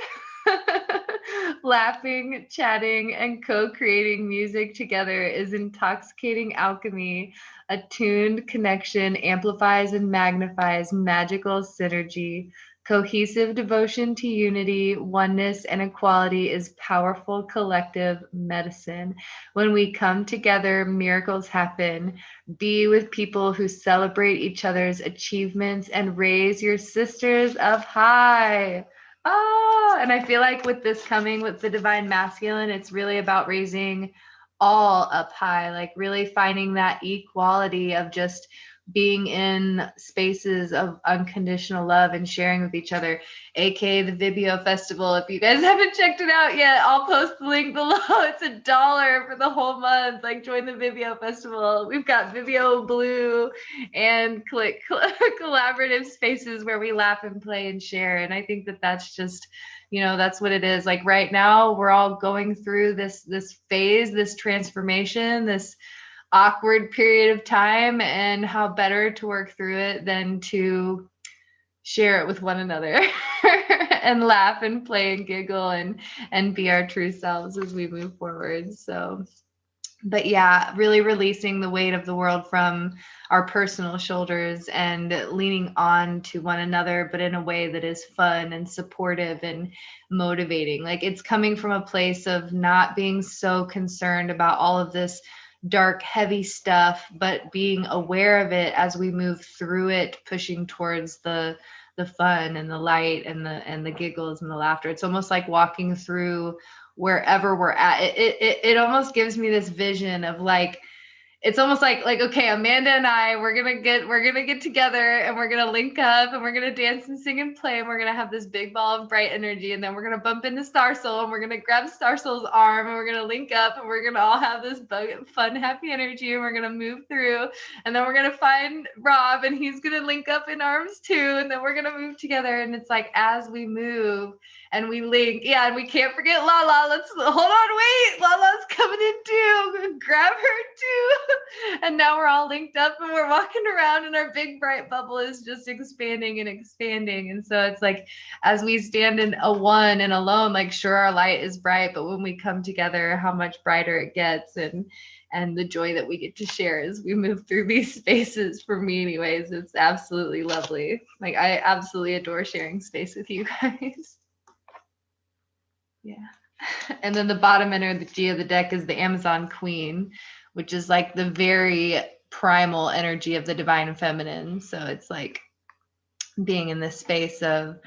Laughing, chatting, and co-creating music together is intoxicating alchemy. Attuned connection amplifies and magnifies magical synergy. Cohesive devotion to unity, oneness, and equality is powerful collective medicine. When we come together, miracles happen. Be with people who celebrate each other's achievements and raise your sisters up high. Oh, and I feel like with this coming with the Divine Masculine, it's really about raising all up high, like really finding that equality of just being in spaces of unconditional love and sharing with each other, aka the Vibeo Festival. If you guys haven't checked it out yet, I'll post the link below. It's $1 for the whole month. Like, join the Vibeo Festival. We've got Vibeo Blue and collaborative spaces where we laugh and play and share. And I think that that's just, that's what it is. Like right now, we're all going through this phase, this transformation, this awkward period of time, and how better to work through it than to share it with one another and laugh and play and giggle and be our true selves as we move forward. So, but yeah, really releasing the weight of the world from our personal shoulders and leaning on to one another, but in a way that is fun and supportive and motivating. Like, it's coming from a place of not being so concerned about all of this dark, heavy stuff, but being aware of it as we move through it, pushing towards the fun and the light and the giggles and the laughter. It's almost like walking through wherever we're at. It almost gives me this vision of like, it's almost like, okay, Amanda and I, we're gonna get together and we're gonna link up and we're gonna dance and sing and play, and we're gonna have this big ball of bright energy, and then we're gonna bump into Star Soul and we're gonna grab Star Soul's arm and we're gonna link up and we're gonna all have this fun, happy energy, and we're gonna move through, and then we're gonna find Rob and he's gonna link up in arms too, and then we're gonna move together. And it's like, as we move and we link, and we can't forget Lala. Hold on, wait, Lala's coming in too. I'm gonna grab her too. And now we're all linked up and we're walking around, and our big bright bubble is just expanding and expanding. And so it's like, as we stand in a one and alone, like, sure, our light is bright, but when we come together, how much brighter it gets, and the joy that we get to share as we move through these spaces. For me anyways, it's absolutely lovely. Like, I absolutely adore sharing space with you guys. Yeah. And then the bottom energy of the deck is the Amazon Queen, which is like the very primal energy of the divine feminine. So it's like being in this space of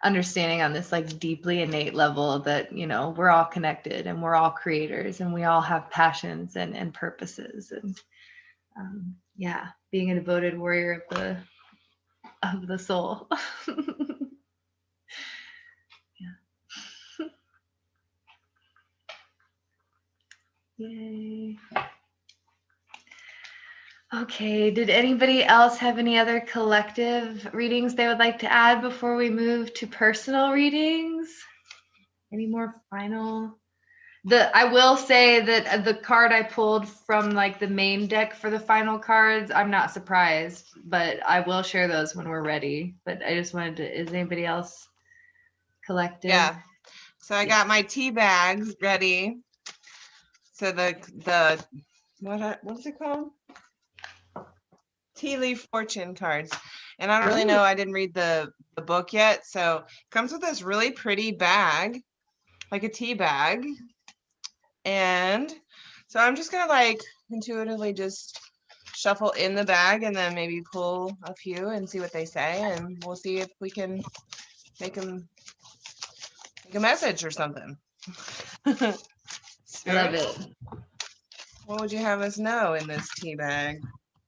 understanding on this like deeply innate level that, you know, we're all connected and we're all creators and we all have passions and purposes. And yeah, being a devoted warrior of the soul. Yeah. Yay. Okay, did anybody else have any other collective readings they would like to add before we move to personal readings? Any more final? I will say that the card I pulled from like the main deck for the final cards, I'm not surprised, but I will share those when we're ready. But I just wanted to, is anybody else collective? Yeah. So I got my tea bags ready. So the what's it called? Tea leaf fortune cards. And I don't really know, I didn't read the book yet. So it comes with this really pretty bag, like a tea bag. And so I'm just gonna like intuitively just shuffle in the bag and then maybe pull a few and see what they say, and we'll see if we can make them make a message or something. I love it. What would you have us know in this tea bag?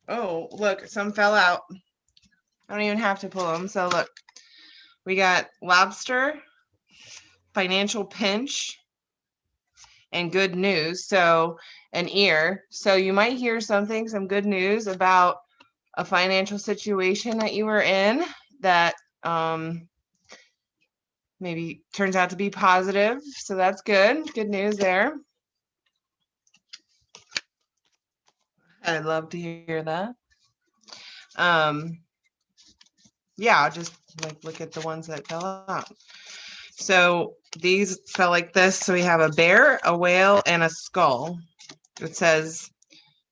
Oh, look, some fell out. I don't even have to pull them. So look, we got lobster, financial pinch, and good news. So an ear. So you might hear something, some good news about a financial situation that you were in that maybe turns out to be positive. So that's good. Good news there. I'd love to hear that. Yeah, I'll just like look at the ones that fell out. So these fell like this. So we have a bear, a whale, and a skull. It says,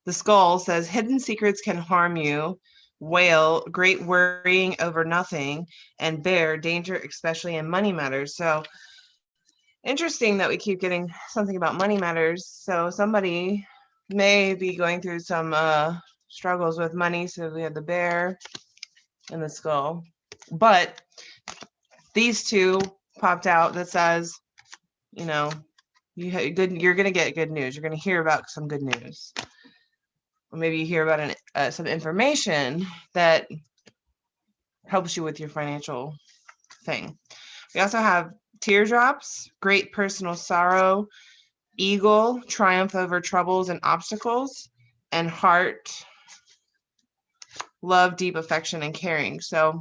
the skull says, hidden secrets can harm you. Whale, great worrying over nothing. And bear, danger, especially in money matters. So interesting that we keep getting something about money matters. So somebody may be going through some struggles with money. So we have the bear and the skull. But these two popped out that says, you know, you're going to get good news. You're going to hear about some good news. Or maybe you hear about some information that helps you with your financial thing. We also have teardrops, great personal sorrow, eagle, triumph over troubles and obstacles, and heart, love, deep affection, and caring. So,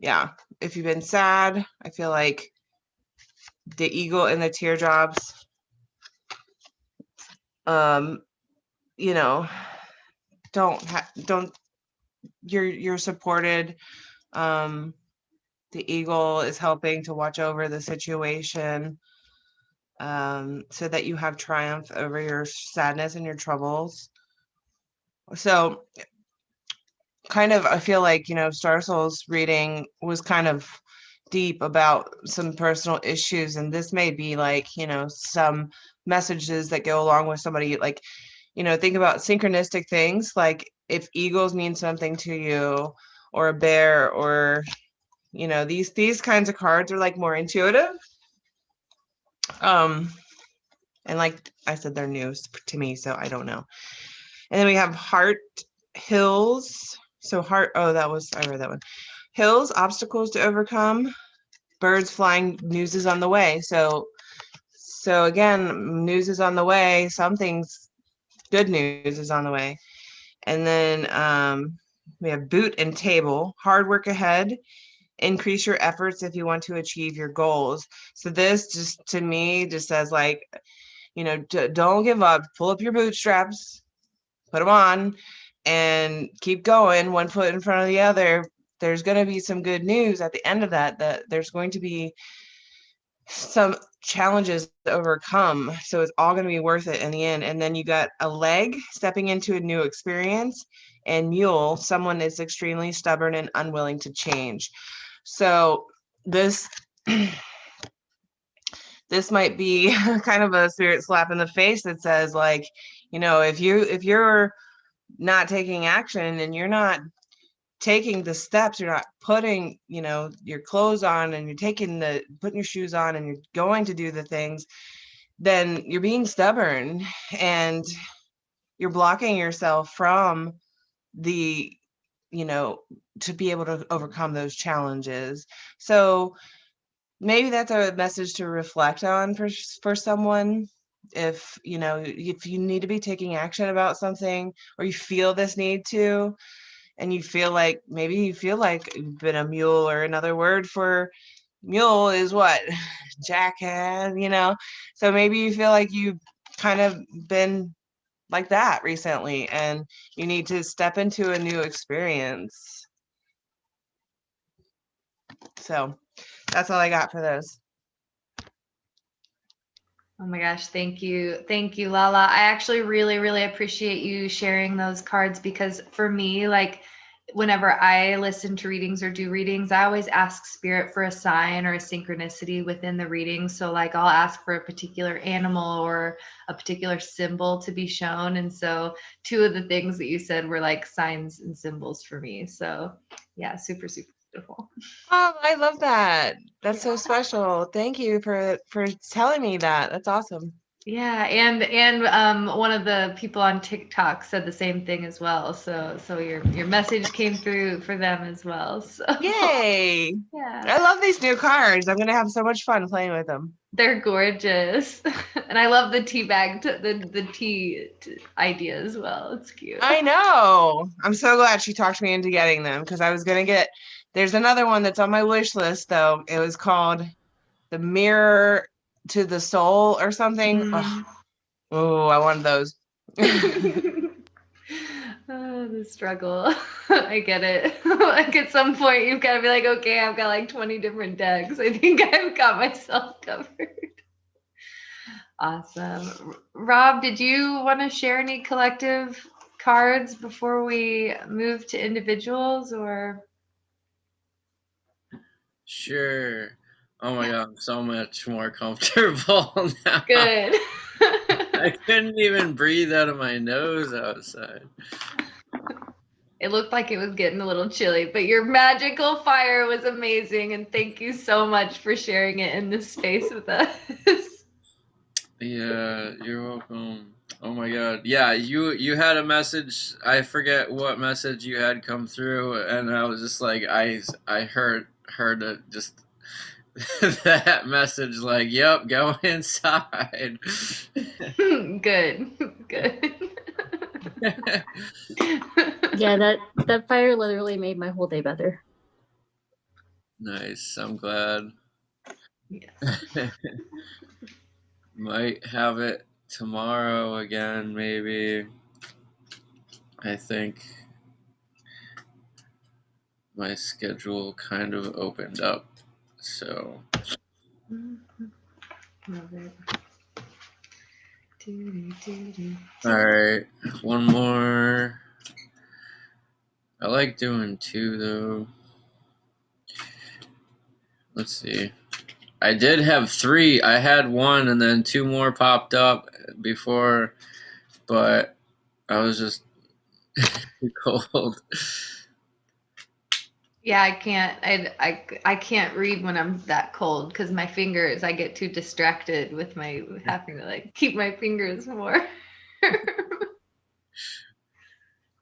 yeah, if you've been sad, I feel like the eagle and the teardrops, you know, you're supported. The eagle is helping to watch over the situation, so that you have triumph over your sadness and your troubles. So kind of, I feel like, you know, Star Soul's reading was kind of deep about some personal issues, and this may be like, you know, some messages that go along with somebody, like, you know, think about synchronistic things, like if eagles mean something to you, or a bear, or, you know, these kinds of cards are like more intuitive, and like I said, they're new to me, so I don't know. And then we have heart, hills. So heart, I read that one. Hills, obstacles to overcome, birds flying, news is on the way. So again, news is on the way. Something's good news is on the way. And then we have boot and table, hard work ahead, increase your efforts if you want to achieve your goals. So this just, to me, just says like, you know, don't give up, pull up your bootstraps, put them on, and keep going, one foot in front of the other. There's going to be some good news at the end of that there's going to be some challenges to overcome. So it's all going to be worth it in the end. And then you got a leg, stepping into a new experience, and mule, someone is extremely stubborn and unwilling to change. So this this might be kind of a spirit slap in the face that says, like, you know, if you're not taking action and you're not taking the steps, you're not putting, you know, your clothes on, and you're putting your shoes on, and you're going to do the things, then you're being stubborn and you're blocking yourself from the, you know, to be able to overcome those challenges. So maybe that's a message to reflect on for someone. If, you know, if you need to be taking action about something, or you feel this need to, and you feel like you've been a mule, or another word for mule is what? Jackhand, you know? So maybe you feel like you've kind of been like that recently, and you need to step into a new experience. So that's all I got for those. Oh my gosh, thank you. Thank you, Lala. I actually really, really appreciate you sharing those cards, because for me, like, whenever I listen to readings or do readings, I always ask spirit for a sign or a synchronicity within the reading. So like I'll ask for a particular animal or a particular symbol to be shown. And so two of the things that you said were like signs and symbols for me. So yeah, super, super beautiful. Oh, I love that. That's so special. Thank you for telling me that. That's awesome. Yeah, and one of the people on TikTok said the same thing as well. So your message came through for them as well. So Yay. yeah, I love these new cards. I'm gonna have so much fun playing with them. they're gorgeous, and I love the tea bag, the tea idea as well. It's cute. I know. I'm so glad she talked me into getting them, because I was gonna get. There's another one that's on my wish list though. It was called the Mirror to the Soul or something. Mm. Oh, I wanted those. Oh, the struggle. I get it. Like at some point you've got to be like, okay, I've got like 20 different decks. I think I've got myself covered. Awesome. Rob, did you want to share any collective cards before we move to individuals, or? Sure. Oh my god, I'm so much more comfortable now. Good. I couldn't even breathe out of my nose outside. It looked like it was getting a little chilly, but your magical fire was amazing, and thank you so much for sharing it in this space with us. Yeah, you're welcome. Oh my god. Yeah, you had a message. I forget what message you had come through, and I was just like, I heard it just that message, like, yep, go inside. Good. Yeah, that fire literally made my whole day better. Nice. I'm glad. Yes. Might have it tomorrow again, maybe. I think my schedule kind of opened up, so. Love it. Alright, one more. I like doing two, though. Let's see. I did have three. I had one, and then two more popped up before, but I was just too cold. Yeah, I can't. I can't read when I'm that cold because my fingers. I get too distracted with my having to like keep my fingers more.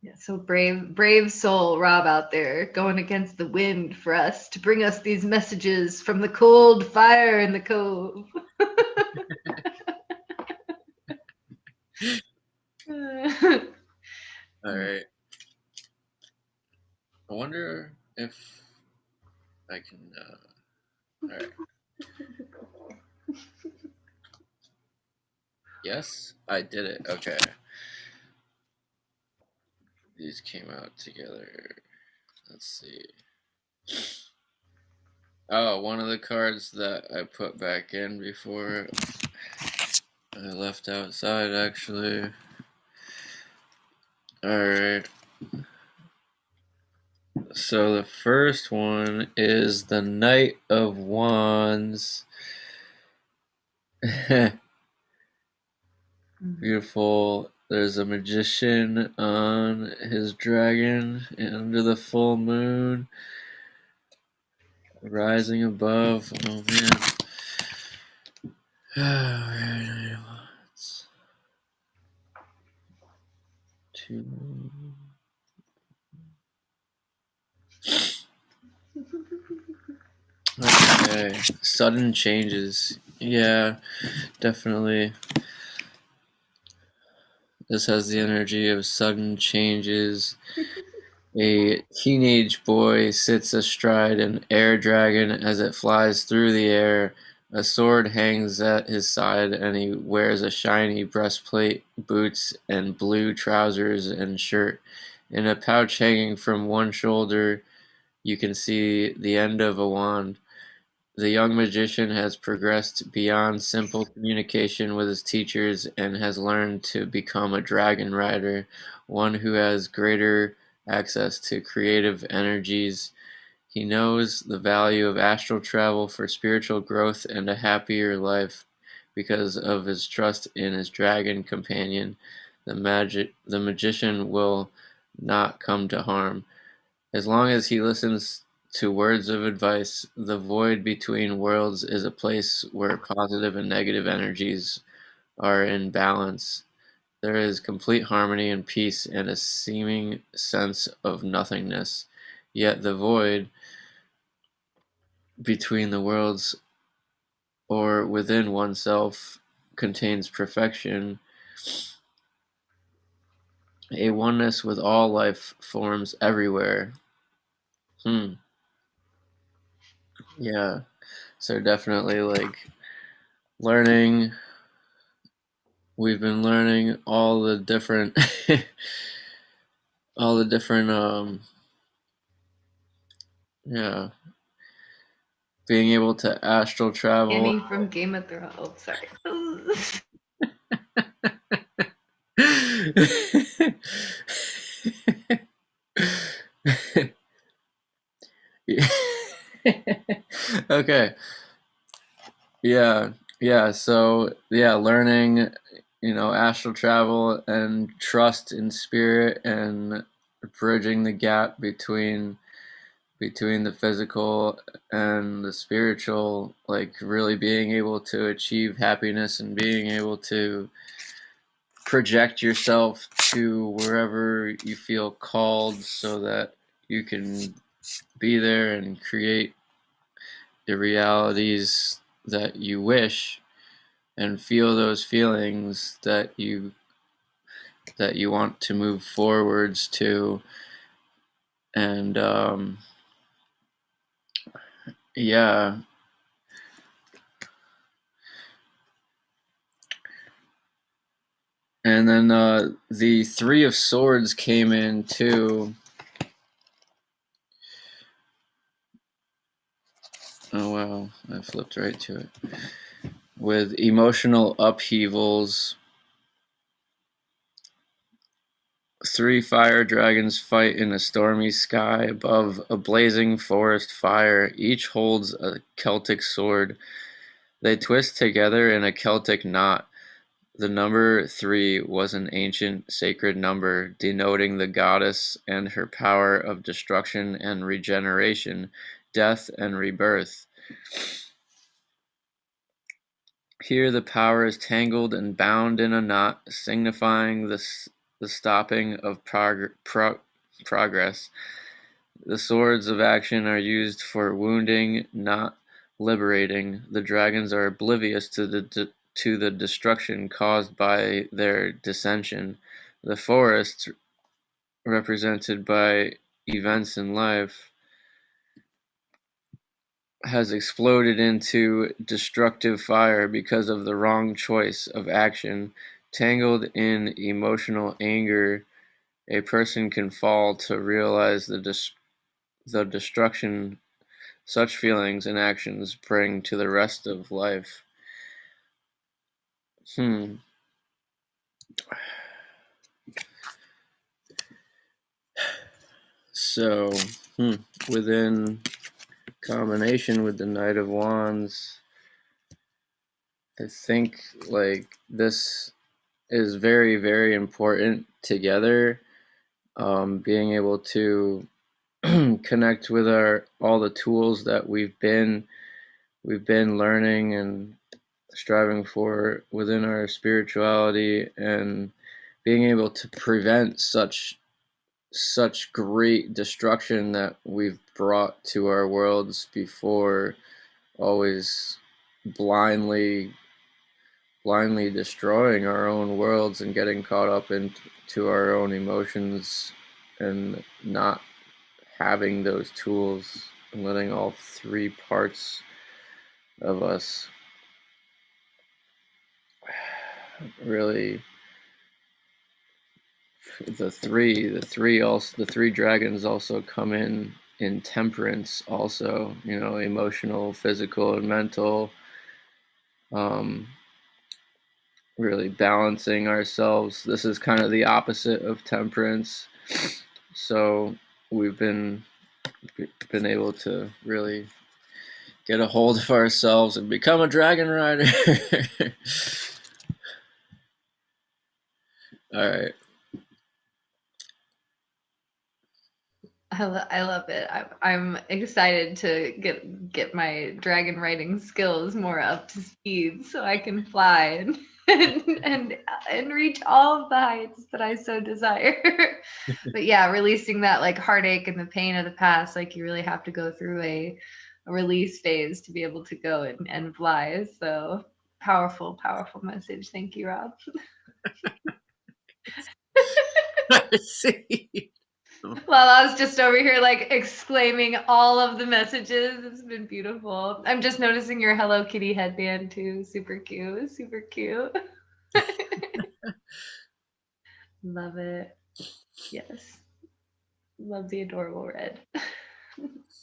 Yeah, so brave soul, Rob out there going against the wind for us to bring us these messages from the cold fire in the cove. Alright. I wonder if I can. Alright. Yes, I did it. Okay. These came out together. Let's see. Oh, one of the cards that I put back in before I left outside, actually. Alright. So the first one is the Knight of Wands. Beautiful. There's a magician on his dragon under the full moon, rising above. Oh man. Two. Okay. Sudden changes. Yeah, definitely. This has the energy of sudden changes. A teenage boy sits astride an air dragon as it flies through the air. A sword hangs at his side, and he wears a shiny breastplate, boots, and blue trousers and shirt. In a pouch hanging from one shoulder, you can see the end of a wand. The young magician has progressed beyond simple communication with his teachers and has learned to become a dragon rider, one who has greater access to creative energies. He knows the value of astral travel for spiritual growth and a happier life because of his trust in his dragon companion. The magician will not come to harm. As long as he listens to words of advice, the void between worlds is a place where positive and negative energies are in balance. There is complete harmony and peace and a seeming sense of nothingness. Yet the void between the worlds or within oneself contains perfection, a oneness with all life forms everywhere. Yeah. So definitely like learning. We've been learning all the different all the different yeah, being able to astral travel. Annie from Game of Thrones. Oh, sorry. Okay. Yeah, so yeah, learning, astral travel and trust in spirit and bridging the gap between the physical and the spiritual, like really being able to achieve happiness and being able to project yourself to wherever you feel called so that you can be there and create the realities that you wish and feel those feelings that you want to move forwards to. And yeah. And then the Three of Swords came in too. Oh wow, I flipped right to it. With emotional upheavals. Three fire dragons fight in a stormy sky above a blazing forest fire. Each holds a Celtic sword. They twist together in a Celtic knot. The number 3 was an ancient sacred number, denoting the goddess and her power of destruction and regeneration, death and rebirth. Here the power is tangled and bound in a knot, signifying the stopping of progress. The swords of action are used for wounding, not liberating. The dragons are oblivious to the destruction caused by their dissension. The forest, represented by events in life, has exploded into destructive fire because of the wrong choice of action. Tangled in emotional anger, a person can fall to realize the destruction such feelings and actions bring to the rest of life. So, within combination with the Knight of Wands, I think like this is very, very important together. Being able to connect with all the tools that we've been learning and striving for within our spirituality, and being able to prevent such great destruction that we've brought to our worlds before, always blindly destroying our own worlds and getting caught up into our own emotions, and not having those tools, and letting all three parts of us really, the three dragons also come in temperance also, emotional, physical, and mental, really balancing ourselves. This is kind of the opposite of temperance, so we've been able to really get a hold of ourselves and become a dragon rider. All right. I love it. I'm excited to get my dragon riding skills more up to speed so I can fly and reach all of the heights that I so desire. But yeah, releasing that like heartache and the pain of the past, like you really have to go through a release phase to be able to go and fly. So powerful, powerful message. Thank you, Rob. See. Lala's just over here like exclaiming all of the messages. It's been beautiful. I'm just noticing your Hello Kitty headband too. Super cute. Super cute. Love it. Yes. Love the adorable red.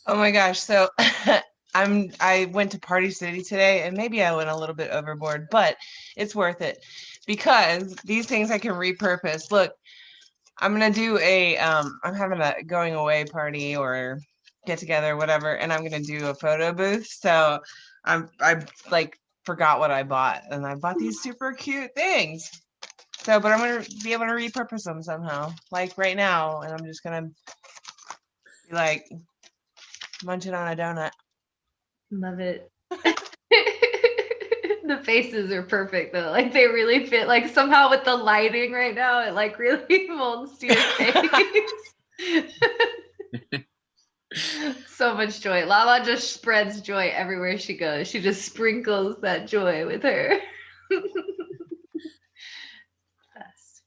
Oh my gosh. So I went to Party City today, and maybe I went a little bit overboard, but it's worth it because these things I can repurpose. Look, I'm gonna do I'm having a going away party or get together, whatever, and I'm gonna do a photo booth. So I like forgot what I bought, and I bought these super cute things. So, but I'm gonna be able to repurpose them somehow, like right now, and I'm just gonna be like munching on a donut. Love it. The faces are perfect though. Like they really fit. Like somehow with the lighting right now, it like really molds to your face. So much joy. Lala just spreads joy everywhere she goes. She just sprinkles that joy with her. Best.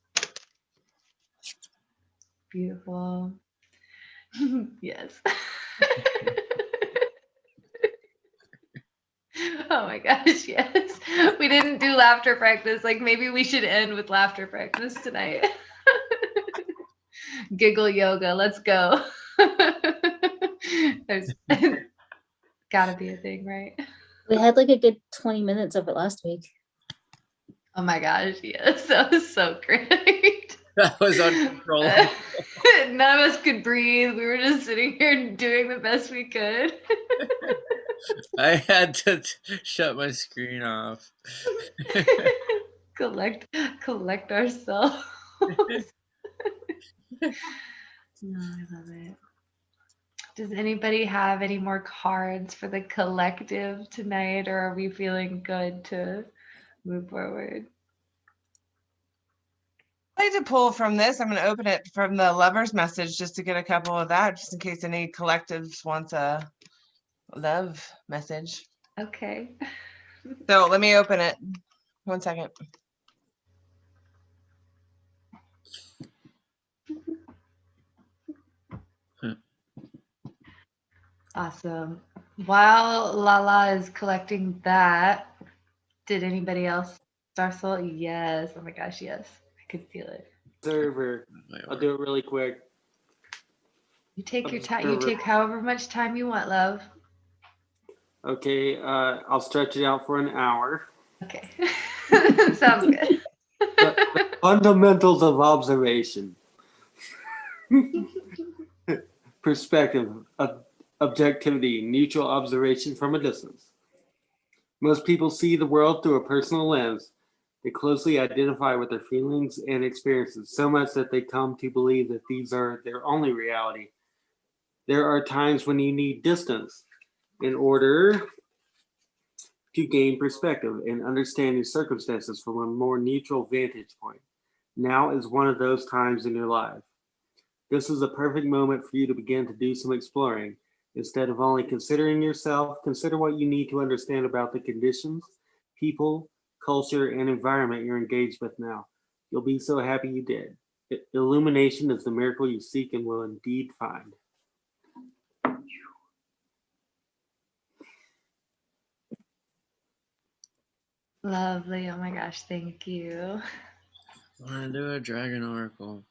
Beautiful. Yes. Oh my gosh, yes. We didn't do laughter practice. Like maybe we should end with laughter practice tonight. Giggle yoga, let's go. There's gotta be a thing, right? We had like a good 20 minutes of it last week. Oh my gosh, yes. That was so great. That was uncontrollable. None of us could breathe. We were just sitting here doing the best we could. I had to shut my screen off. collect ourselves. No, I love it. Does anybody have any more cards for the collective tonight, or are we feeling good to move forward? I like to pull from this. I'm going to open it from the lover's message just to get a couple of that, just in case any collectives wants a love message. Okay. So let me open it. 1 second. Awesome. While Lala is collecting that, did anybody else Star Soul? Yes. Oh my gosh, yes. I could feel it. Observer. I'll do it really quick. You take your time. You take however much time you want, love. Okay, I'll stretch it out for an hour. Okay. Sounds good. The fundamentals of observation. Perspective, objectivity, neutral observation from a distance. Most people see the world through a personal lens. They closely identify with their feelings and experiences, so much that they come to believe that these are their only reality. There are times when you need distance in order to gain perspective and understand your circumstances from a more neutral vantage point. Now is one of those times in your life. This is a perfect moment for you to begin to do some exploring. Instead of only considering yourself, consider what you need to understand about the conditions, people, culture, and environment you're engaged with now. You'll be so happy you did. Illumination is the miracle you seek and will indeed find. Lovely. Oh my gosh, thank you. I want to do a dragon oracle.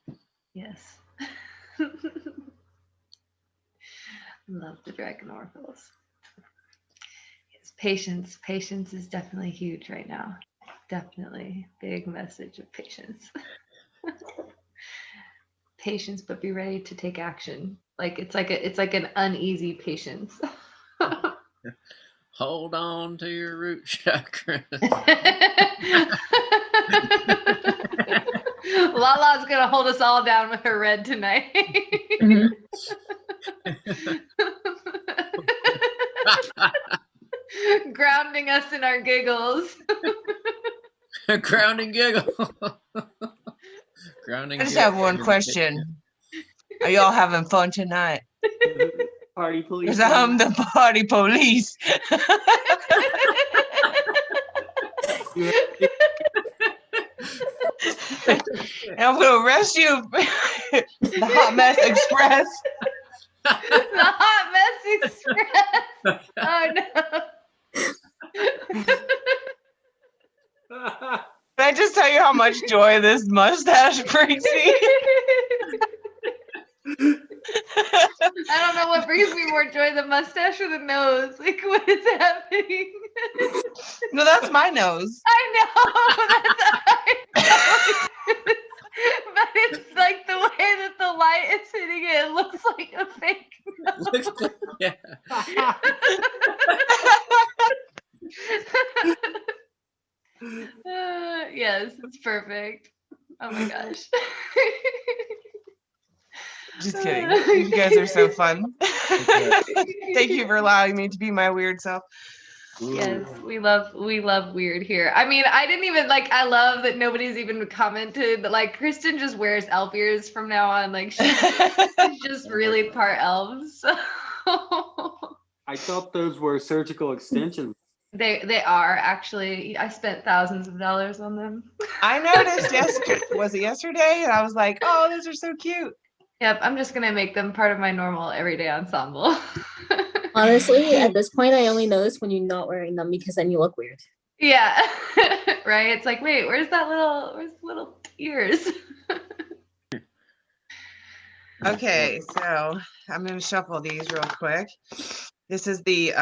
Yes. Love the dragon oracles. Yes, patience. Patience is definitely huge right now. Definitely big message of patience. Patience, but be ready to take action. Like it's like an uneasy patience. Hold on to your root chakra. Lala's gonna hold us all down with her red tonight. Mhm. Grounding us in our giggles. Grounding giggle. Grounding I just giggle. have one question. Are y'all having fun tonight? Party police. Because I'm the party police. And I'm going to arrest you. The Hot Mess Express. The Hot Mess Express. Oh no. Can I just tell you how much joy this mustache brings me? I don't know what brings me more joy, the mustache or the nose. Like, what is happening? No, that's my nose. I know. But it's like the way that the light is hitting it, it looks like a fake nose. Yeah. Yes, it's perfect. Oh my gosh. Just kidding. You guys are so fun. Thank you for allowing me to be my weird self. Yes, we love weird here. I mean, I didn't even like, I love that nobody's even commented, but like Kristen just wears elf ears from now on. Like she's just really part elf. So I thought those were surgical extensions. they are actually. I spent thousands of dollars on them. I noticed yesterday, was it yesterday? And I was like, oh, those are so cute. Yep, I'm just gonna make them part of my normal everyday ensemble. Honestly, at this point, I only notice when you're not wearing them because then you look weird. Yeah, right. It's like, wait, where's the little ears? Okay, so I'm going to shuffle these real quick. This is the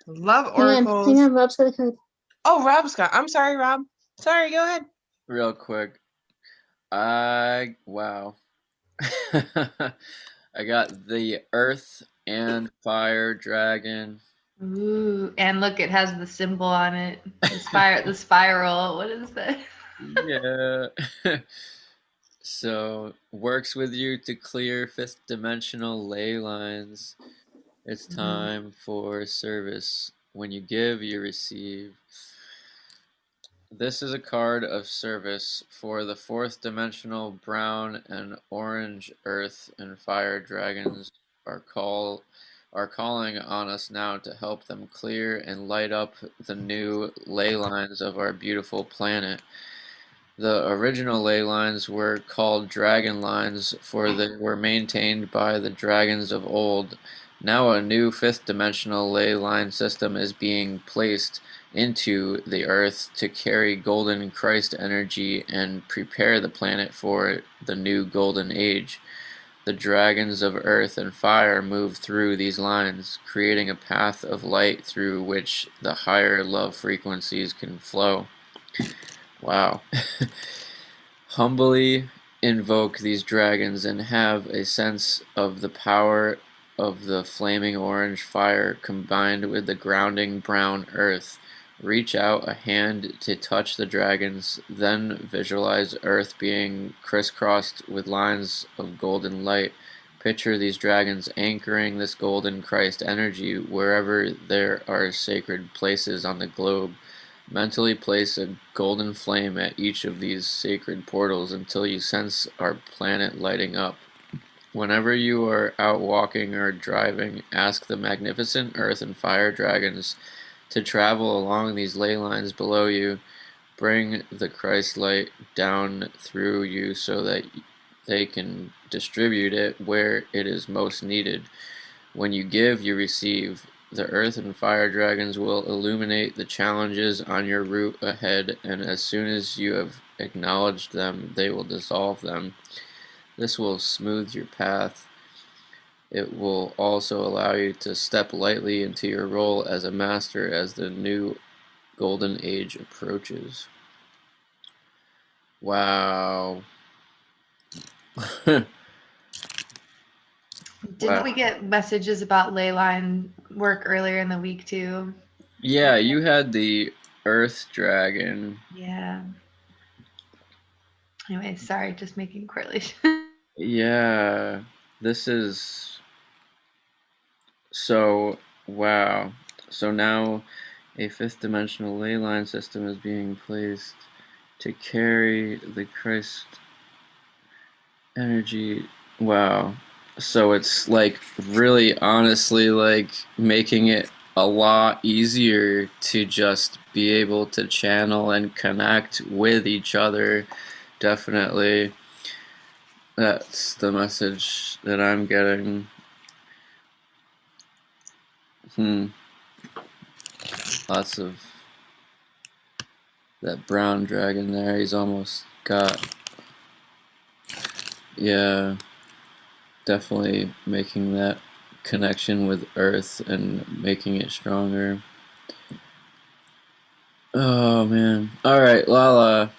Love Oracles. Hang on, Rob's got a card. Oh, Rob's got. I'm sorry, Rob. Sorry, go ahead. Real quick. Wow. I got the Earth and Fire Dragon. Ooh, and look, it has the symbol on it. The spiral. What is that? Yeah. So, works with you to clear fifth dimensional ley lines. It's time for service. When you give, you receive. This is a card of service for the fourth dimensional brown and orange earth and fire dragons are calling on us now to help them clear and light up the new ley lines of our beautiful planet. The original ley lines were called dragon lines, for they were maintained by the dragons of old. Now a new fifth dimensional ley line system is being placed into the earth to carry golden Christ energy and prepare the planet for the new golden age. The dragons of earth and fire move through these lines, creating a path of light through which the higher love frequencies can flow. Wow. Humbly invoke these dragons and have a sense of the power of the flaming orange fire combined with the grounding brown earth. Reach out a hand to touch the dragons, then visualize earth being crisscrossed with lines of golden light. Picture these dragons anchoring this golden Christ energy wherever there are sacred places on the globe. Mentally place a golden flame at each of these sacred portals until you sense our planet lighting up. Whenever you are out walking or driving, ask the magnificent earth and fire dragons to travel along these ley lines below you. Bring the Christ light down through you so that they can distribute it where it is most needed. When you give, you receive. The earth and fire dragons will illuminate the challenges on your route ahead, and as soon as you have acknowledged them, they will dissolve them. This will smooth your path. It will also allow you to step lightly into your role as a master as the new golden age approaches. Wow. Didn't we get messages about ley line work earlier in the week too? Yeah, you had the Earth Dragon. Yeah. Anyway, sorry, just making correlation. Yeah, this is so wow. So now a fifth dimensional ley line system is being placed to carry the Christ energy. Wow. So it's like really honestly like making it a lot easier to just be able to channel and connect with each other. Definitely. That's the message that I'm getting. Lots of that brown dragon there. He's almost got, yeah, definitely making that connection with Earth and making it stronger. Oh man. All right, Lala.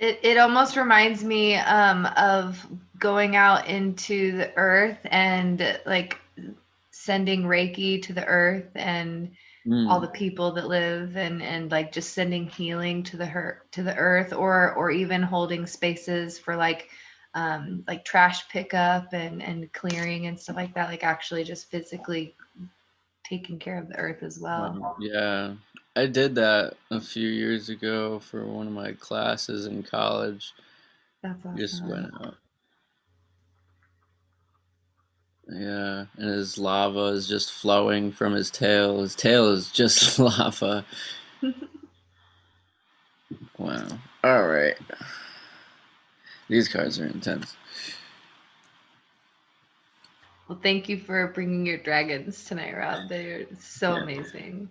It almost reminds me of going out into the earth and like sending Reiki to the earth and all the people that live and like just sending healing to the earth or even holding spaces for like trash pickup and clearing and stuff like that, like actually just physically taking care of the earth as well. Yeah, I did that a few years ago for one of my classes in college. That's awesome. Just went out. Yeah, and his lava is just flowing from his tail. His tail is just lava. Wow. All right. These cards are intense. Well, thank you for bringing your dragons tonight, Rob. They're so amazing.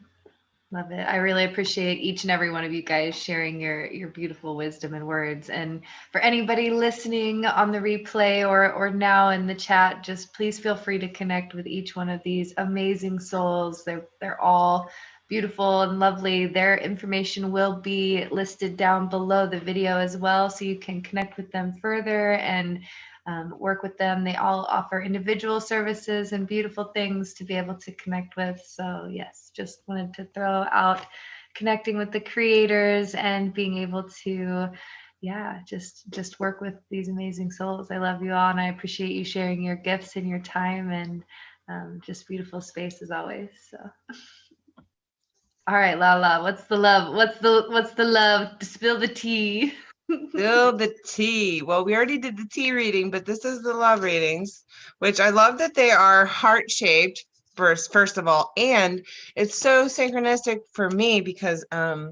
Love it. I really appreciate each and every one of you guys sharing your beautiful wisdom and words. And for anybody listening on the replay or now in the chat, just please feel free to connect with each one of these amazing souls. They're all beautiful and lovely. Their information will be listed down below the video as well, so you can connect with them further and work with them. They all offer individual services and beautiful things to be able to connect with. So yes, just wanted to throw out connecting with the creators and being able to, yeah, just work with these amazing souls. I love you all, and I appreciate you sharing your gifts and your time, and just beautiful space as always. So. All right, Lala, what's the love? What's the love? Spill the tea. Spill the tea. Well, we already did the tea reading, but this is the love readings, which I love that they are heart-shaped first of all, and it's so synchronistic for me because I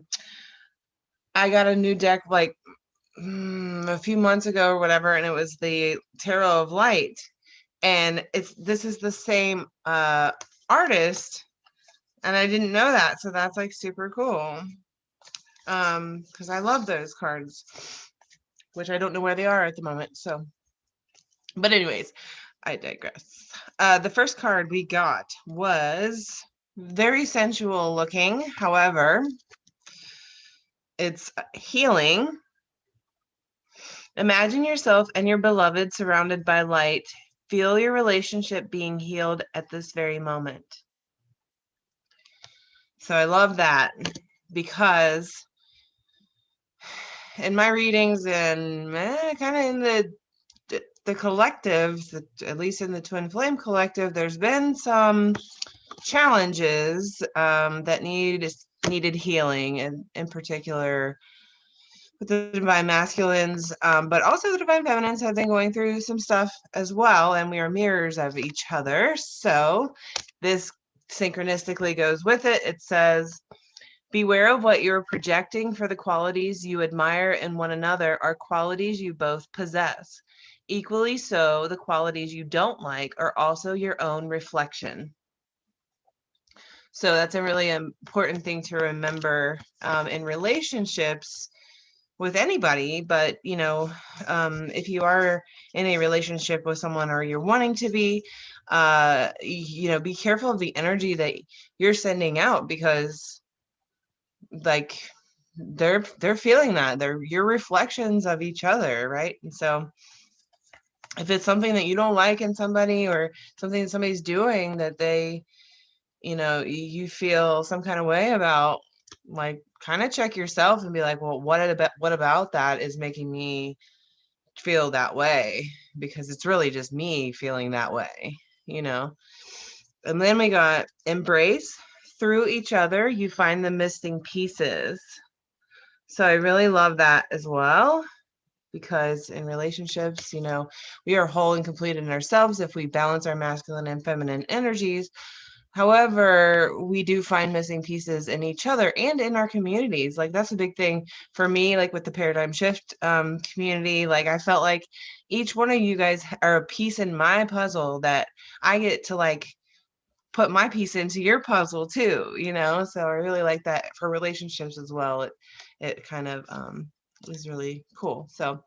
got a new deck like a few months ago or whatever, and it was the Tarot of Light, and this is the same artist, and I didn't know that, so that's like super cool. Because I love those cards, which I don't know where they are at the moment. So, but anyways, I digress. The first card we got was very sensual looking. However, it's healing. Imagine yourself and your beloved surrounded by light. Feel your relationship being healed at this very moment. So I love that, because in my readings and kind of in the collective, at least in the Twin Flame collective, there's been some challenges that needed healing, and in particular with the divine masculines, but also the divine feminines have been going through some stuff as well, and we are mirrors of each other. So this synchronistically goes with it. It says, beware of what you're projecting, for the qualities you admire in one another are qualities you both possess. Equally so, the qualities you don't like are also your own reflection. So that's a really important thing to remember in relationships with anybody. But, you know, if you are in a relationship with someone, or you're wanting to be, you know, be careful of the energy that you're sending out, because like they're feeling that they're your reflections of each other, right? And so if it's something that you don't like in somebody, or something that somebody's doing that they, you know, you feel some kind of way about, like, kind of check yourself and be like, well, what about that is making me feel that way? Because it's really just me feeling that way, you know. And then we got embrace. Through each other you find the missing pieces. So I really love that as well, because in relationships, you know, we are whole and complete in ourselves if we balance our masculine and feminine energies. However, we do find missing pieces in each other and in our communities. Like, that's a big thing for me, like with the paradigm shift community. Like, I felt like each one of you guys are a piece in my puzzle that I get to, like, put my piece into your puzzle too, you know? So I really like that for relationships as well. It kind of is really cool. So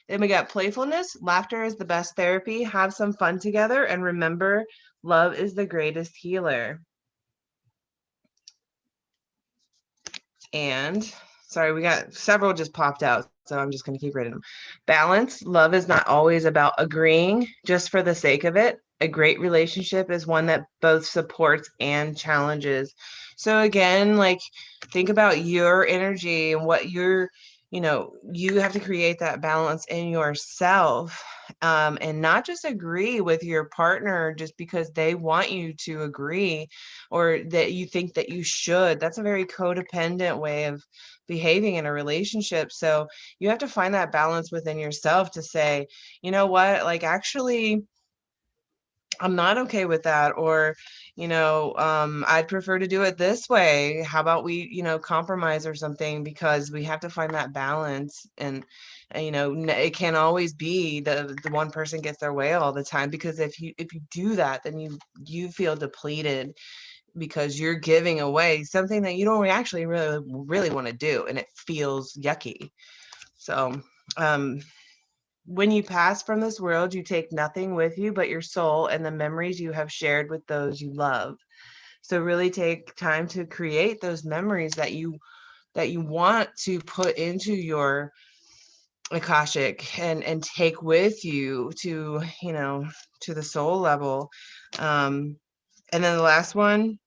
then we got playfulness. Laughter is the best therapy. Have some fun together, and remember, love is the greatest healer. And sorry, we got several just popped out, so I'm just going to keep reading them. Balance. Love is not always about agreeing just for the sake of it. A great relationship is one that both supports and challenges. So again, like, think about your energy and what you're, you know, you have to create that balance in yourself, and not just agree with your partner just because they want you to agree, or that you think that you should. That's a very codependent way of behaving in a relationship. So you have to find that balance within yourself to say, you know what, like, actually, I'm not okay with that, or, you know, I'd prefer to do it this way. How about we, you know, compromise or something, because we have to find that balance. And you know, it can't always be the one person gets their way all the time, because if you do that, then you feel depleted, because you're giving away something that you don't actually really want to do, and it feels yucky. So, when you pass from this world, you take nothing with you but your soul and the memories you have shared with those you love. So really take time to create those memories that you want to put into your Akashic, and take with you to, you know, to the soul level. And then the last one,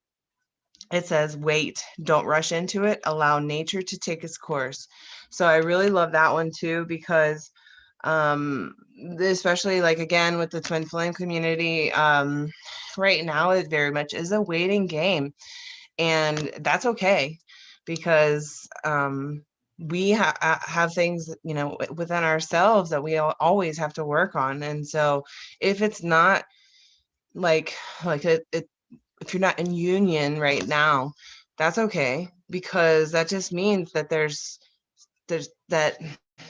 it says, wait, don't rush into it. Allow nature to take its course. So I really love that one too, because especially, like, again, with the twin flame community, right now it very much is a waiting game, and that's okay, because we have things, you know, within ourselves that we always have to work on. And so if it's not like if you're not in union right now, that's okay, because that just means that there's that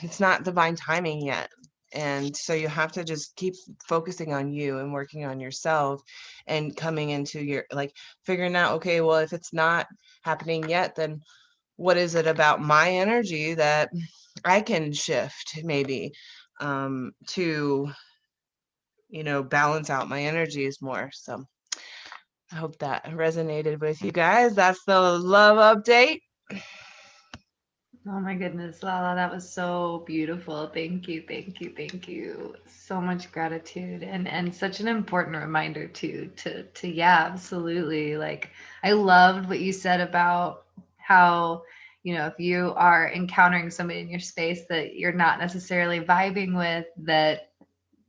it's not divine timing yet. And so you have to just keep focusing on you and working on yourself, and coming into your, like, figuring out, okay, well, if it's not happening yet, then what is it about my energy that I can shift, maybe, to, you know, balance out my energies more. So I hope that resonated with you guys. That's the love update. Oh my goodness, Lala, that was so beautiful. Thank you, thank you, thank you. So much gratitude and such an important reminder too to yeah, absolutely. Like I loved what you said about how, you know, if you are encountering somebody in your space that you're not necessarily vibing with, that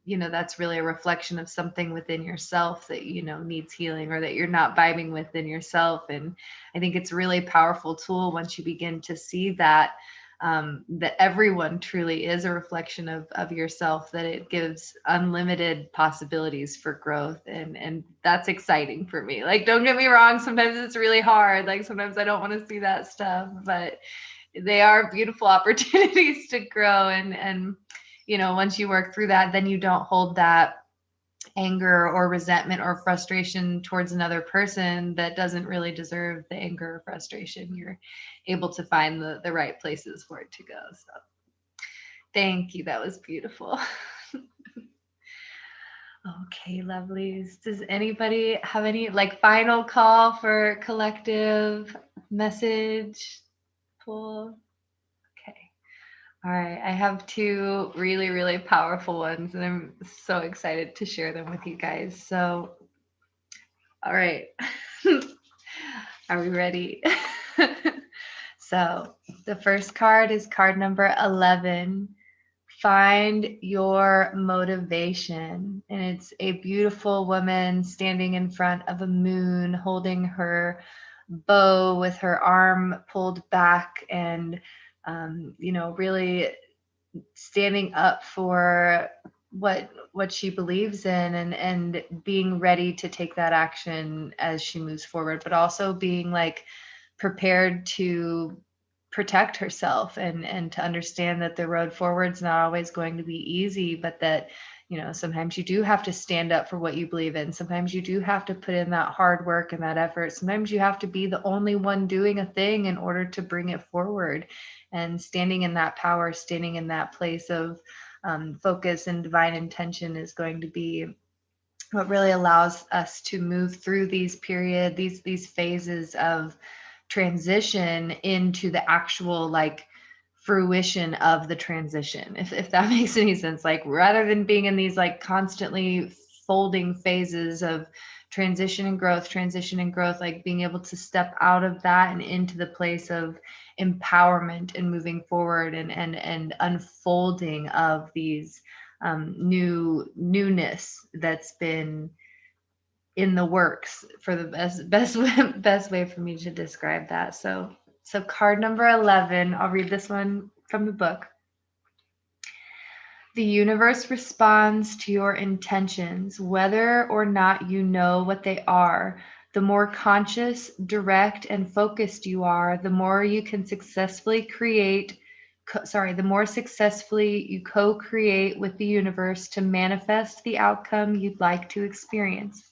you know that's really a reflection of something within yourself that you know needs healing or that you're not vibing within yourself. And I think it's a really powerful tool once you begin to see that that everyone truly is a reflection of yourself, that it gives unlimited possibilities for growth. And that's exciting for me. Like, don't get me wrong, sometimes it's really hard, like sometimes I don't want to see that stuff, but they are beautiful opportunities to grow. And you know, once you work through that, then you don't hold that anger or resentment or frustration towards another person that doesn't really deserve the anger or frustration. You're able to find the right places for it to go. So thank you. That was beautiful. Okay, lovelies. Does anybody have any like final call for collective message pull? Okay. All right, I have two really, really powerful ones, and I'm so excited to share them with you guys. So, all right, are we ready? So, the first card is card number 11. Find your motivation. And it's a beautiful woman standing in front of a moon, holding her bow with her arm pulled back and you know, really standing up for what she believes in, and being ready to take that action as she moves forward, but also being like prepared to protect herself and to understand that the road forward's not always going to be easy, but that you know sometimes you do have to stand up for what you believe in. Sometimes you do have to put in that hard work and that effort. Sometimes you have to be the only one doing a thing in order to bring it forward. And standing in that power, standing in that place of focus and divine intention is going to be what really allows us to move through these phases of transition into the actual like fruition of the transition, if that makes any sense. Like rather than being in these like constantly folding phases of transition and growth, like being able to step out of that and into the place of empowerment and moving forward and unfolding of these newness that's been in the works, for the best way for me to describe that. So card number 11, I'll read this one from the book. The universe responds to your intentions, whether or not you know what they are. The more conscious, direct, and focused you are, the more you can successfully the more successfully you co-create with the universe to manifest the outcome you'd like to experience.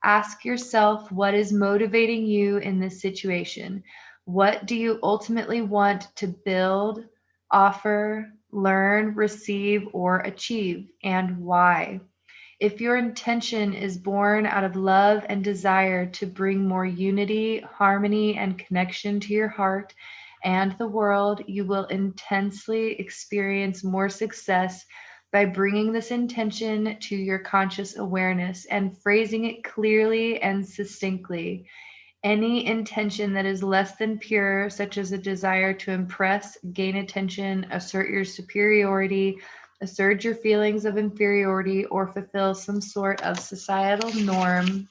Ask yourself, what is motivating you in this situation? What do you ultimately want to build, offer, learn, receive, or achieve, and why? If your intention is born out of love and desire to bring more unity, harmony, and connection to your heart and the world, you will intensely experience more success by bringing this intention to your conscious awareness and phrasing it clearly and succinctly. Any intention that is less than pure, such as a desire to impress, gain attention, assert your superiority, assert your feelings of inferiority, or fulfill some sort of societal norm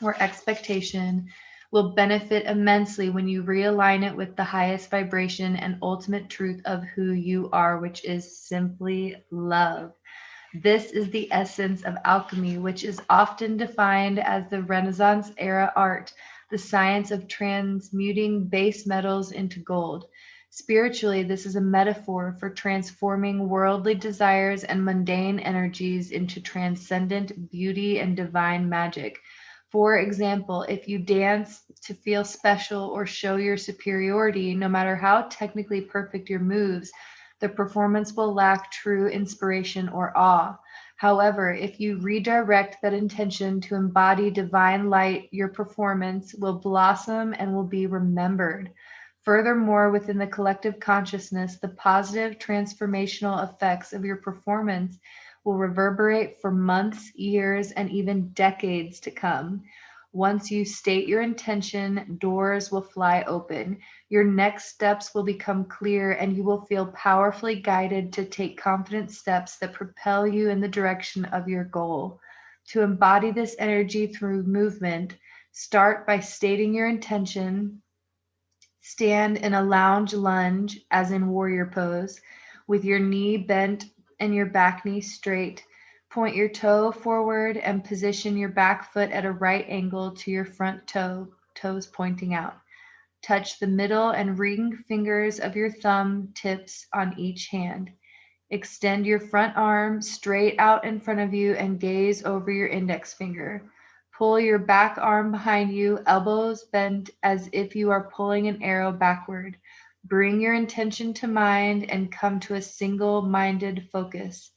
or expectation, will benefit immensely when you realign it with the highest vibration and ultimate truth of who you are, which is simply love. This is the essence of alchemy, which is often defined as the Renaissance era art, the science of transmuting base metals into gold. Spiritually, this is a metaphor for transforming worldly desires and mundane energies into transcendent beauty and divine magic. For example, if you dance to feel special or show your superiority, no matter how technically perfect your moves, the performance will lack true inspiration or awe. However, if you redirect that intention to embody divine light, your performance will blossom and will be remembered. Furthermore, within the collective consciousness, the positive transformational effects of your performance will reverberate for months, years, and even decades to come. Once you state your intention, doors will fly open. Your next steps will become clear, and you will feel powerfully guided to take confident steps that propel you in the direction of your goal. To embody this energy through movement, start by stating your intention. Stand in a lounge lunge, as in warrior pose, with your knee bent and your back knee straight. Point your toe forward and position your back foot at a right angle to your front toe, toes pointing out. Touch the middle and ring fingers of your thumb tips on each hand. Extend your front arm straight out in front of you and gaze over your index finger. Pull your back arm behind you, elbows bent as if you are pulling an arrow backward. Bring your intention to mind and come to a single-minded focus.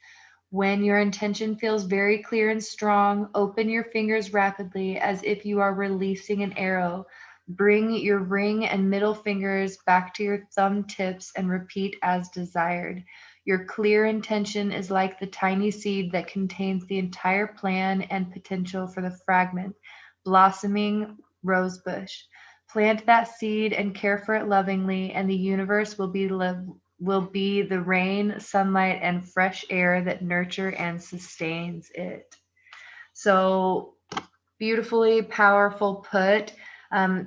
When your intention feels very clear and strong, open your fingers rapidly as if you are releasing an arrow. Bring your ring and middle fingers back to your thumb tips and repeat as desired. Your clear intention is like the tiny seed that contains the entire plan and potential for the fragment, blossoming rose bush. Plant that seed and care for it lovingly, and the universe will be the rain, sunlight, and fresh air that nurture and sustains it. So beautifully powerful put.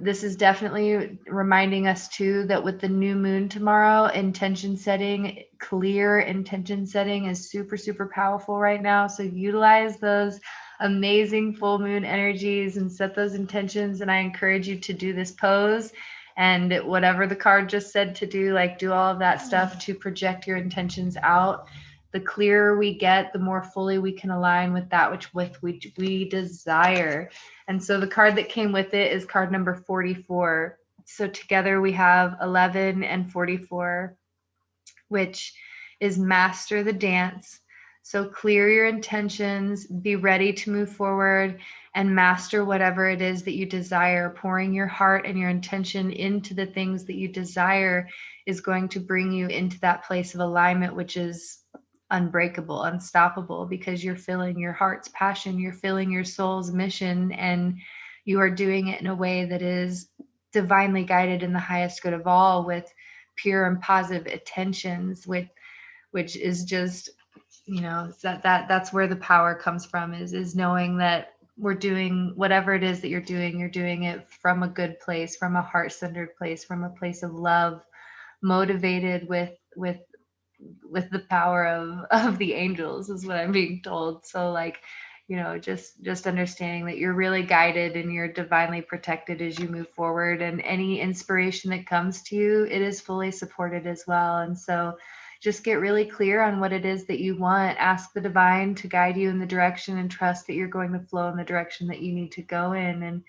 This is definitely reminding us too that with the new moon tomorrow, intention setting, clear intention setting is super, super powerful right now. So utilize those amazing full moon energies and set those intentions. And I encourage you to do this pose and whatever the card just said to do, like do all of that stuff to project your intentions out. The clearer we get, the more fully we can align with that which we desire. And so the card that came with it is card number 44. So together we have 11 and 44, which is master the dance. So clear your intentions, be ready to move forward and master whatever it is that you desire. Pouring your heart and your intention into the things that you desire is going to bring you into that place of alignment, which is unbreakable, unstoppable, because you're feeling your heart's passion, you're feeling your soul's mission, and you are doing it in a way that is divinely guided in the highest good of all, with pure and positive intentions, which is just, you know, that's where the power comes from, is knowing that we're doing whatever it is that you're doing it from a good place, from a heart-centered place, from a place of love, motivated with the power of the angels, is what I'm being told. So like, you know, just understanding that you're really guided and you're divinely protected as you move forward, and any inspiration that comes to you, it is fully supported as well. And so just get really clear on what it is that you want. Ask the divine to guide you in the direction, and trust that you're going to flow in the direction that you need to go in,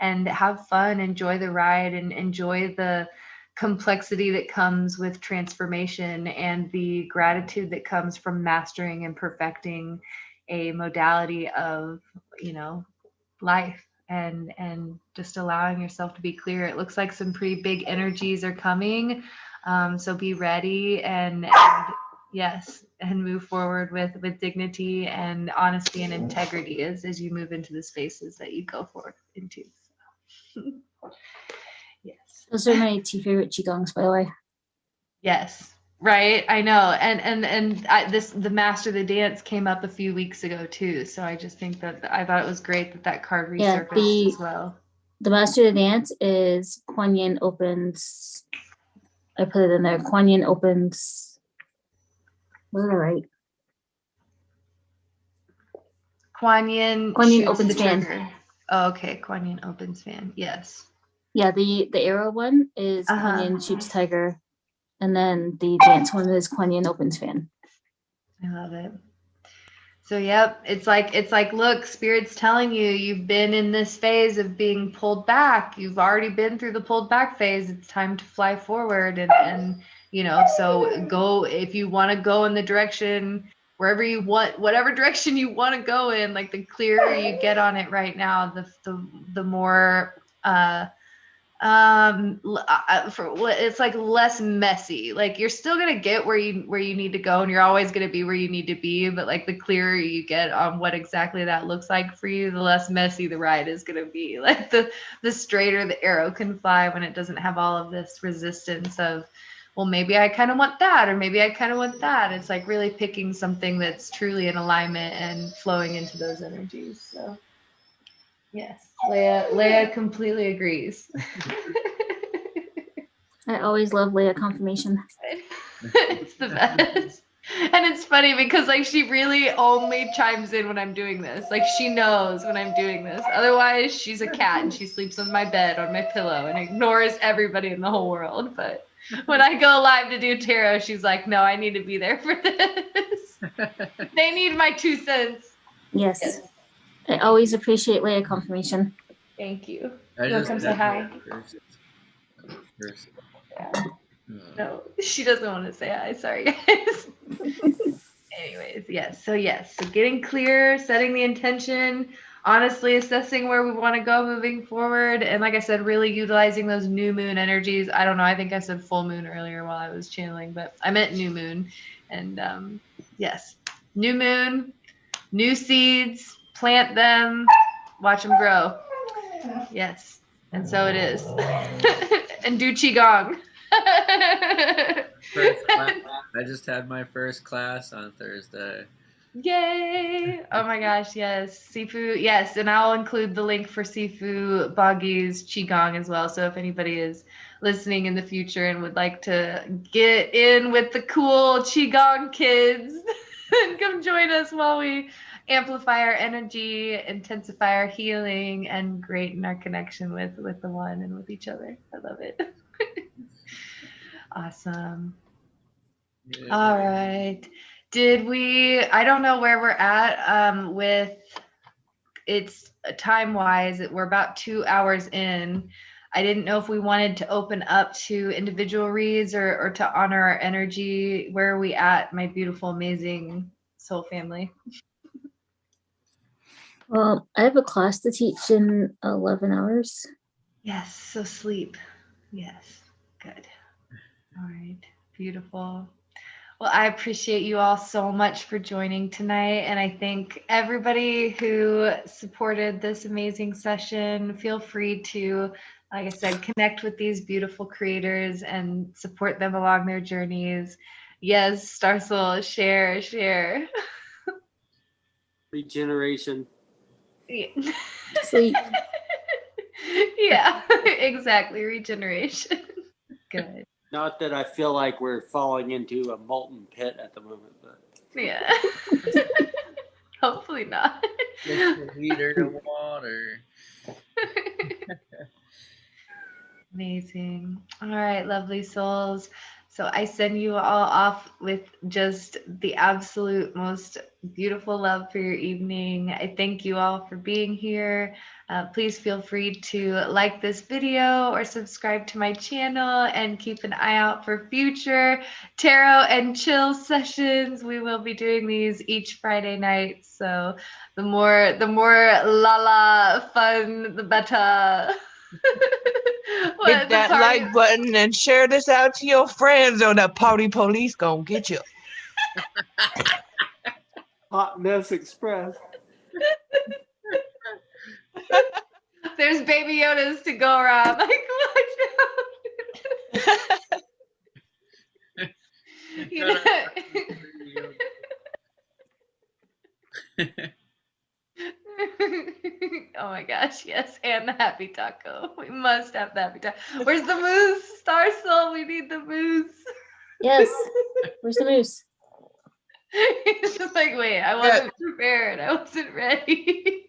and have fun, enjoy the ride, and enjoy the complexity that comes with transformation, and the gratitude that comes from mastering and perfecting a modality of, you know, life, and just allowing yourself to be clear. It looks like some pretty big energies are coming, so be ready and yes, and move forward with dignity and honesty and integrity as you move into the spaces that you go forward into. Yes. Those are my two favorite Qigongs, by the way. Yes, right. I know. And the Master of the Dance came up a few weeks ago too. So I just think that I thought it was great that card resurfaced as well. The Master of the Dance is Kuan Yin opens. I put it in there. Kuan Yin opens. What did I write? Kuan Yin opens fan. trigger. Oh, okay. Kuan Yin opens fan. Yes. Yeah, the arrow one is Kuan Yin shoots tiger, and then the dance one is Kuan Yin opens fan. I love it. So yep, it's like look, Spirit's telling you, you've been in this phase of being pulled back. You've already been through the pulled back phase. It's time to fly forward, and you know, so go if you want to go in the direction wherever you want, whatever direction you want to go in. Like the clearer you get on it right now, the more it's like less messy. Like you're still gonna get where you need to go, and you're always gonna be where you need to be, but like the clearer you get on what exactly that looks like for you, the less messy the ride is gonna be. Like the straighter the arrow can fly when it doesn't have all of this resistance of, well, maybe I kind of want that, or maybe I kind of want that. It's like really picking something that's truly in alignment and flowing into those energies. So yes, Leia completely agrees. I always love Leia confirmation. It's the best. And it's funny because like she really only chimes in when I'm doing this. Like she knows when I'm doing this. Otherwise, she's a cat and she sleeps on my bed on my pillow and ignores everybody in the whole world. But when I go live to do tarot, she's like, "No, I need to be there for this. They need my 2 cents." Yes. I always appreciate Leia confirmation. Thank you. I You'll just come say had hi. my first No, she doesn't want to say hi. Sorry, guys. Anyways, yes. So getting clear, setting the intention, honestly assessing where we want to go moving forward. And like I said, really utilizing those new moon energies. I don't know. I think I said full moon earlier while I was channeling, but I meant new moon. And yes, new moon, new seeds, plant them, watch them grow. Yes. And so it is. And do Qigong. first class. I just had my first class on Thursday. Yay! Oh my gosh, yes. Sifu, yes. And I'll include the link for Sifu Boggie's Qigong as well. So if anybody is listening in the future and would like to get in with the cool Qigong kids, then come join us while we amplify our energy, intensify our healing, and greaten our connection with the one and with each other. I love it. Awesome. Yeah. All right. I don't know where we're at with it's time wise. We're about 2 hours in. I didn't know if we wanted to open up to individual reads or to honor our energy. Where are we at, my beautiful, amazing soul family? Well, I have a class to teach in 11 hours. Yes. So sleep. Yes. Good. All right. Beautiful. Well, I appreciate you all so much for joining tonight. And I thank everybody who supported this amazing session. Feel free to, like I said, connect with these beautiful creators and support them along their journeys. Yes, Star Soul, share. Regeneration. Yeah. Sleep. Yeah, exactly. Regeneration. Good. Not that I feel like we're falling into a molten pit at the moment, but Yeah. Hopefully not. Get the heater to water. Amazing. All right, lovely souls. So I send you all off with just the absolute most beautiful love for your evening. I thank you all for being here. Please feel free to like this video or subscribe to my channel and keep an eye out for future tarot and chill sessions. We will be doing these each Friday night. So the more Lala fun, the better. Hit that like button and share this out to your friends, or the party police gonna get you. Hotness Express. There's baby Yodas to go around. Like, watch out. You know? Oh my gosh, yes, and the happy taco. We must have the happy taco. Where's the moose? Star Soul, we need the moose. Yes. Where's the moose? It's just like, wait, I wasn't prepared. I wasn't ready.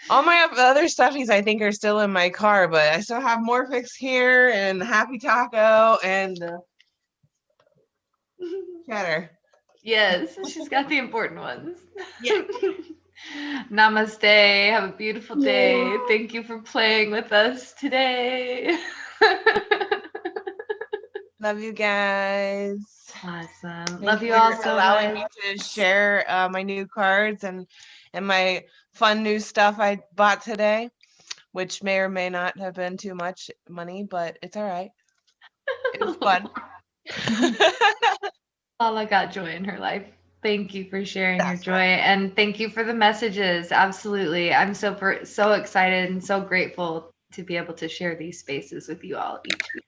All my other stuffies, I think, are still in my car, but I still have Morphix here and Happy Taco and Cheddar. Yes, she's got the important ones. Yeah. Namaste. Have a beautiful day. Thank you for playing with us today. Love you guys. Awesome. Thank Love you for all so allowing much. me to share my new cards and my fun new stuff I bought today. which may or may not have been too much money, but it's all right. It was fun. Lala got joy in her life. Thank you for sharing your That's joy, and thank you for the messages. Absolutely. I'm so excited and so grateful to be able to share these spaces with you all each week.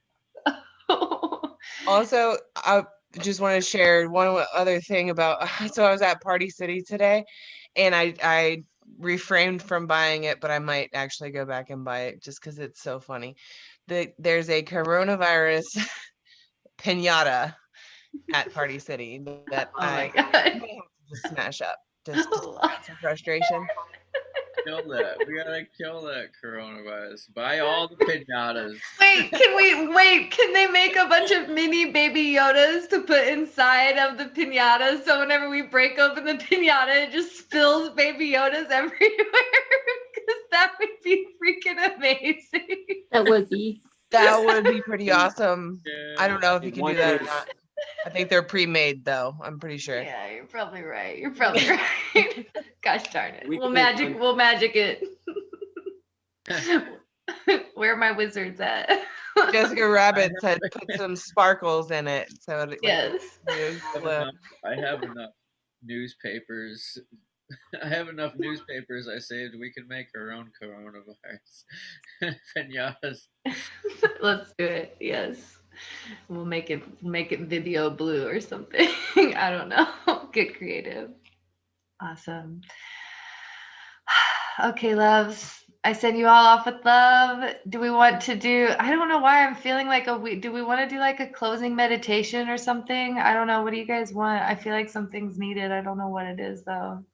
Also, I just want to share one other thing about, so I was at Party City today, and I refrained from buying it, but I might actually go back and buy it just because it's so funny. There's a coronavirus pinata at Party City that Oh my I God. may have to just smash up just to add some frustration. Kill that. We gotta kill that coronavirus. Buy all the pinatas. Can they make a bunch of mini baby Yodas to put inside of the pinata, so whenever we break open the pinata, it just spills baby Yodas everywhere? Because that would be freaking amazing. That would be. That would be pretty awesome. I don't know if you can One do that or case. not. I think they're pre-made though. I'm pretty sure. Yeah, you're probably right. You're probably right. Gosh darn it. We We'll can- magic it. Where are my wizards at? Jessica Rabbit said put some sparkles in it so it Yes. I have enough newspapers. I have enough newspapers I saved. We can make our own coronavirus pinatas. Let's do it. Yes. We'll make it Vibeo blue or something. I don't know. Get creative. Awesome. Okay, loves. I send you all off with love. Do we want to do, I don't know why I'm feeling like do we want to do like a closing meditation or something? I don't know. What do you guys want? I feel like something's needed. I don't know what it is though.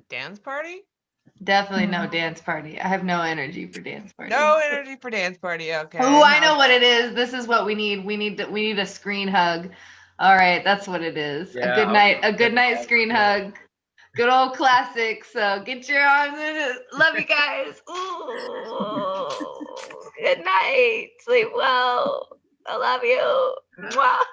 Dance party? Definitely no dance party. I have no energy for dance party. No energy for dance party. Okay. Oh, I know what it is. This is what we need. We need a screen hug. All right, that's what it is. Yeah, A good night screen hug. Good old classic. So get your arms in it. Love you guys. Ooh. Good night. Sleep well. I love you. Mwah.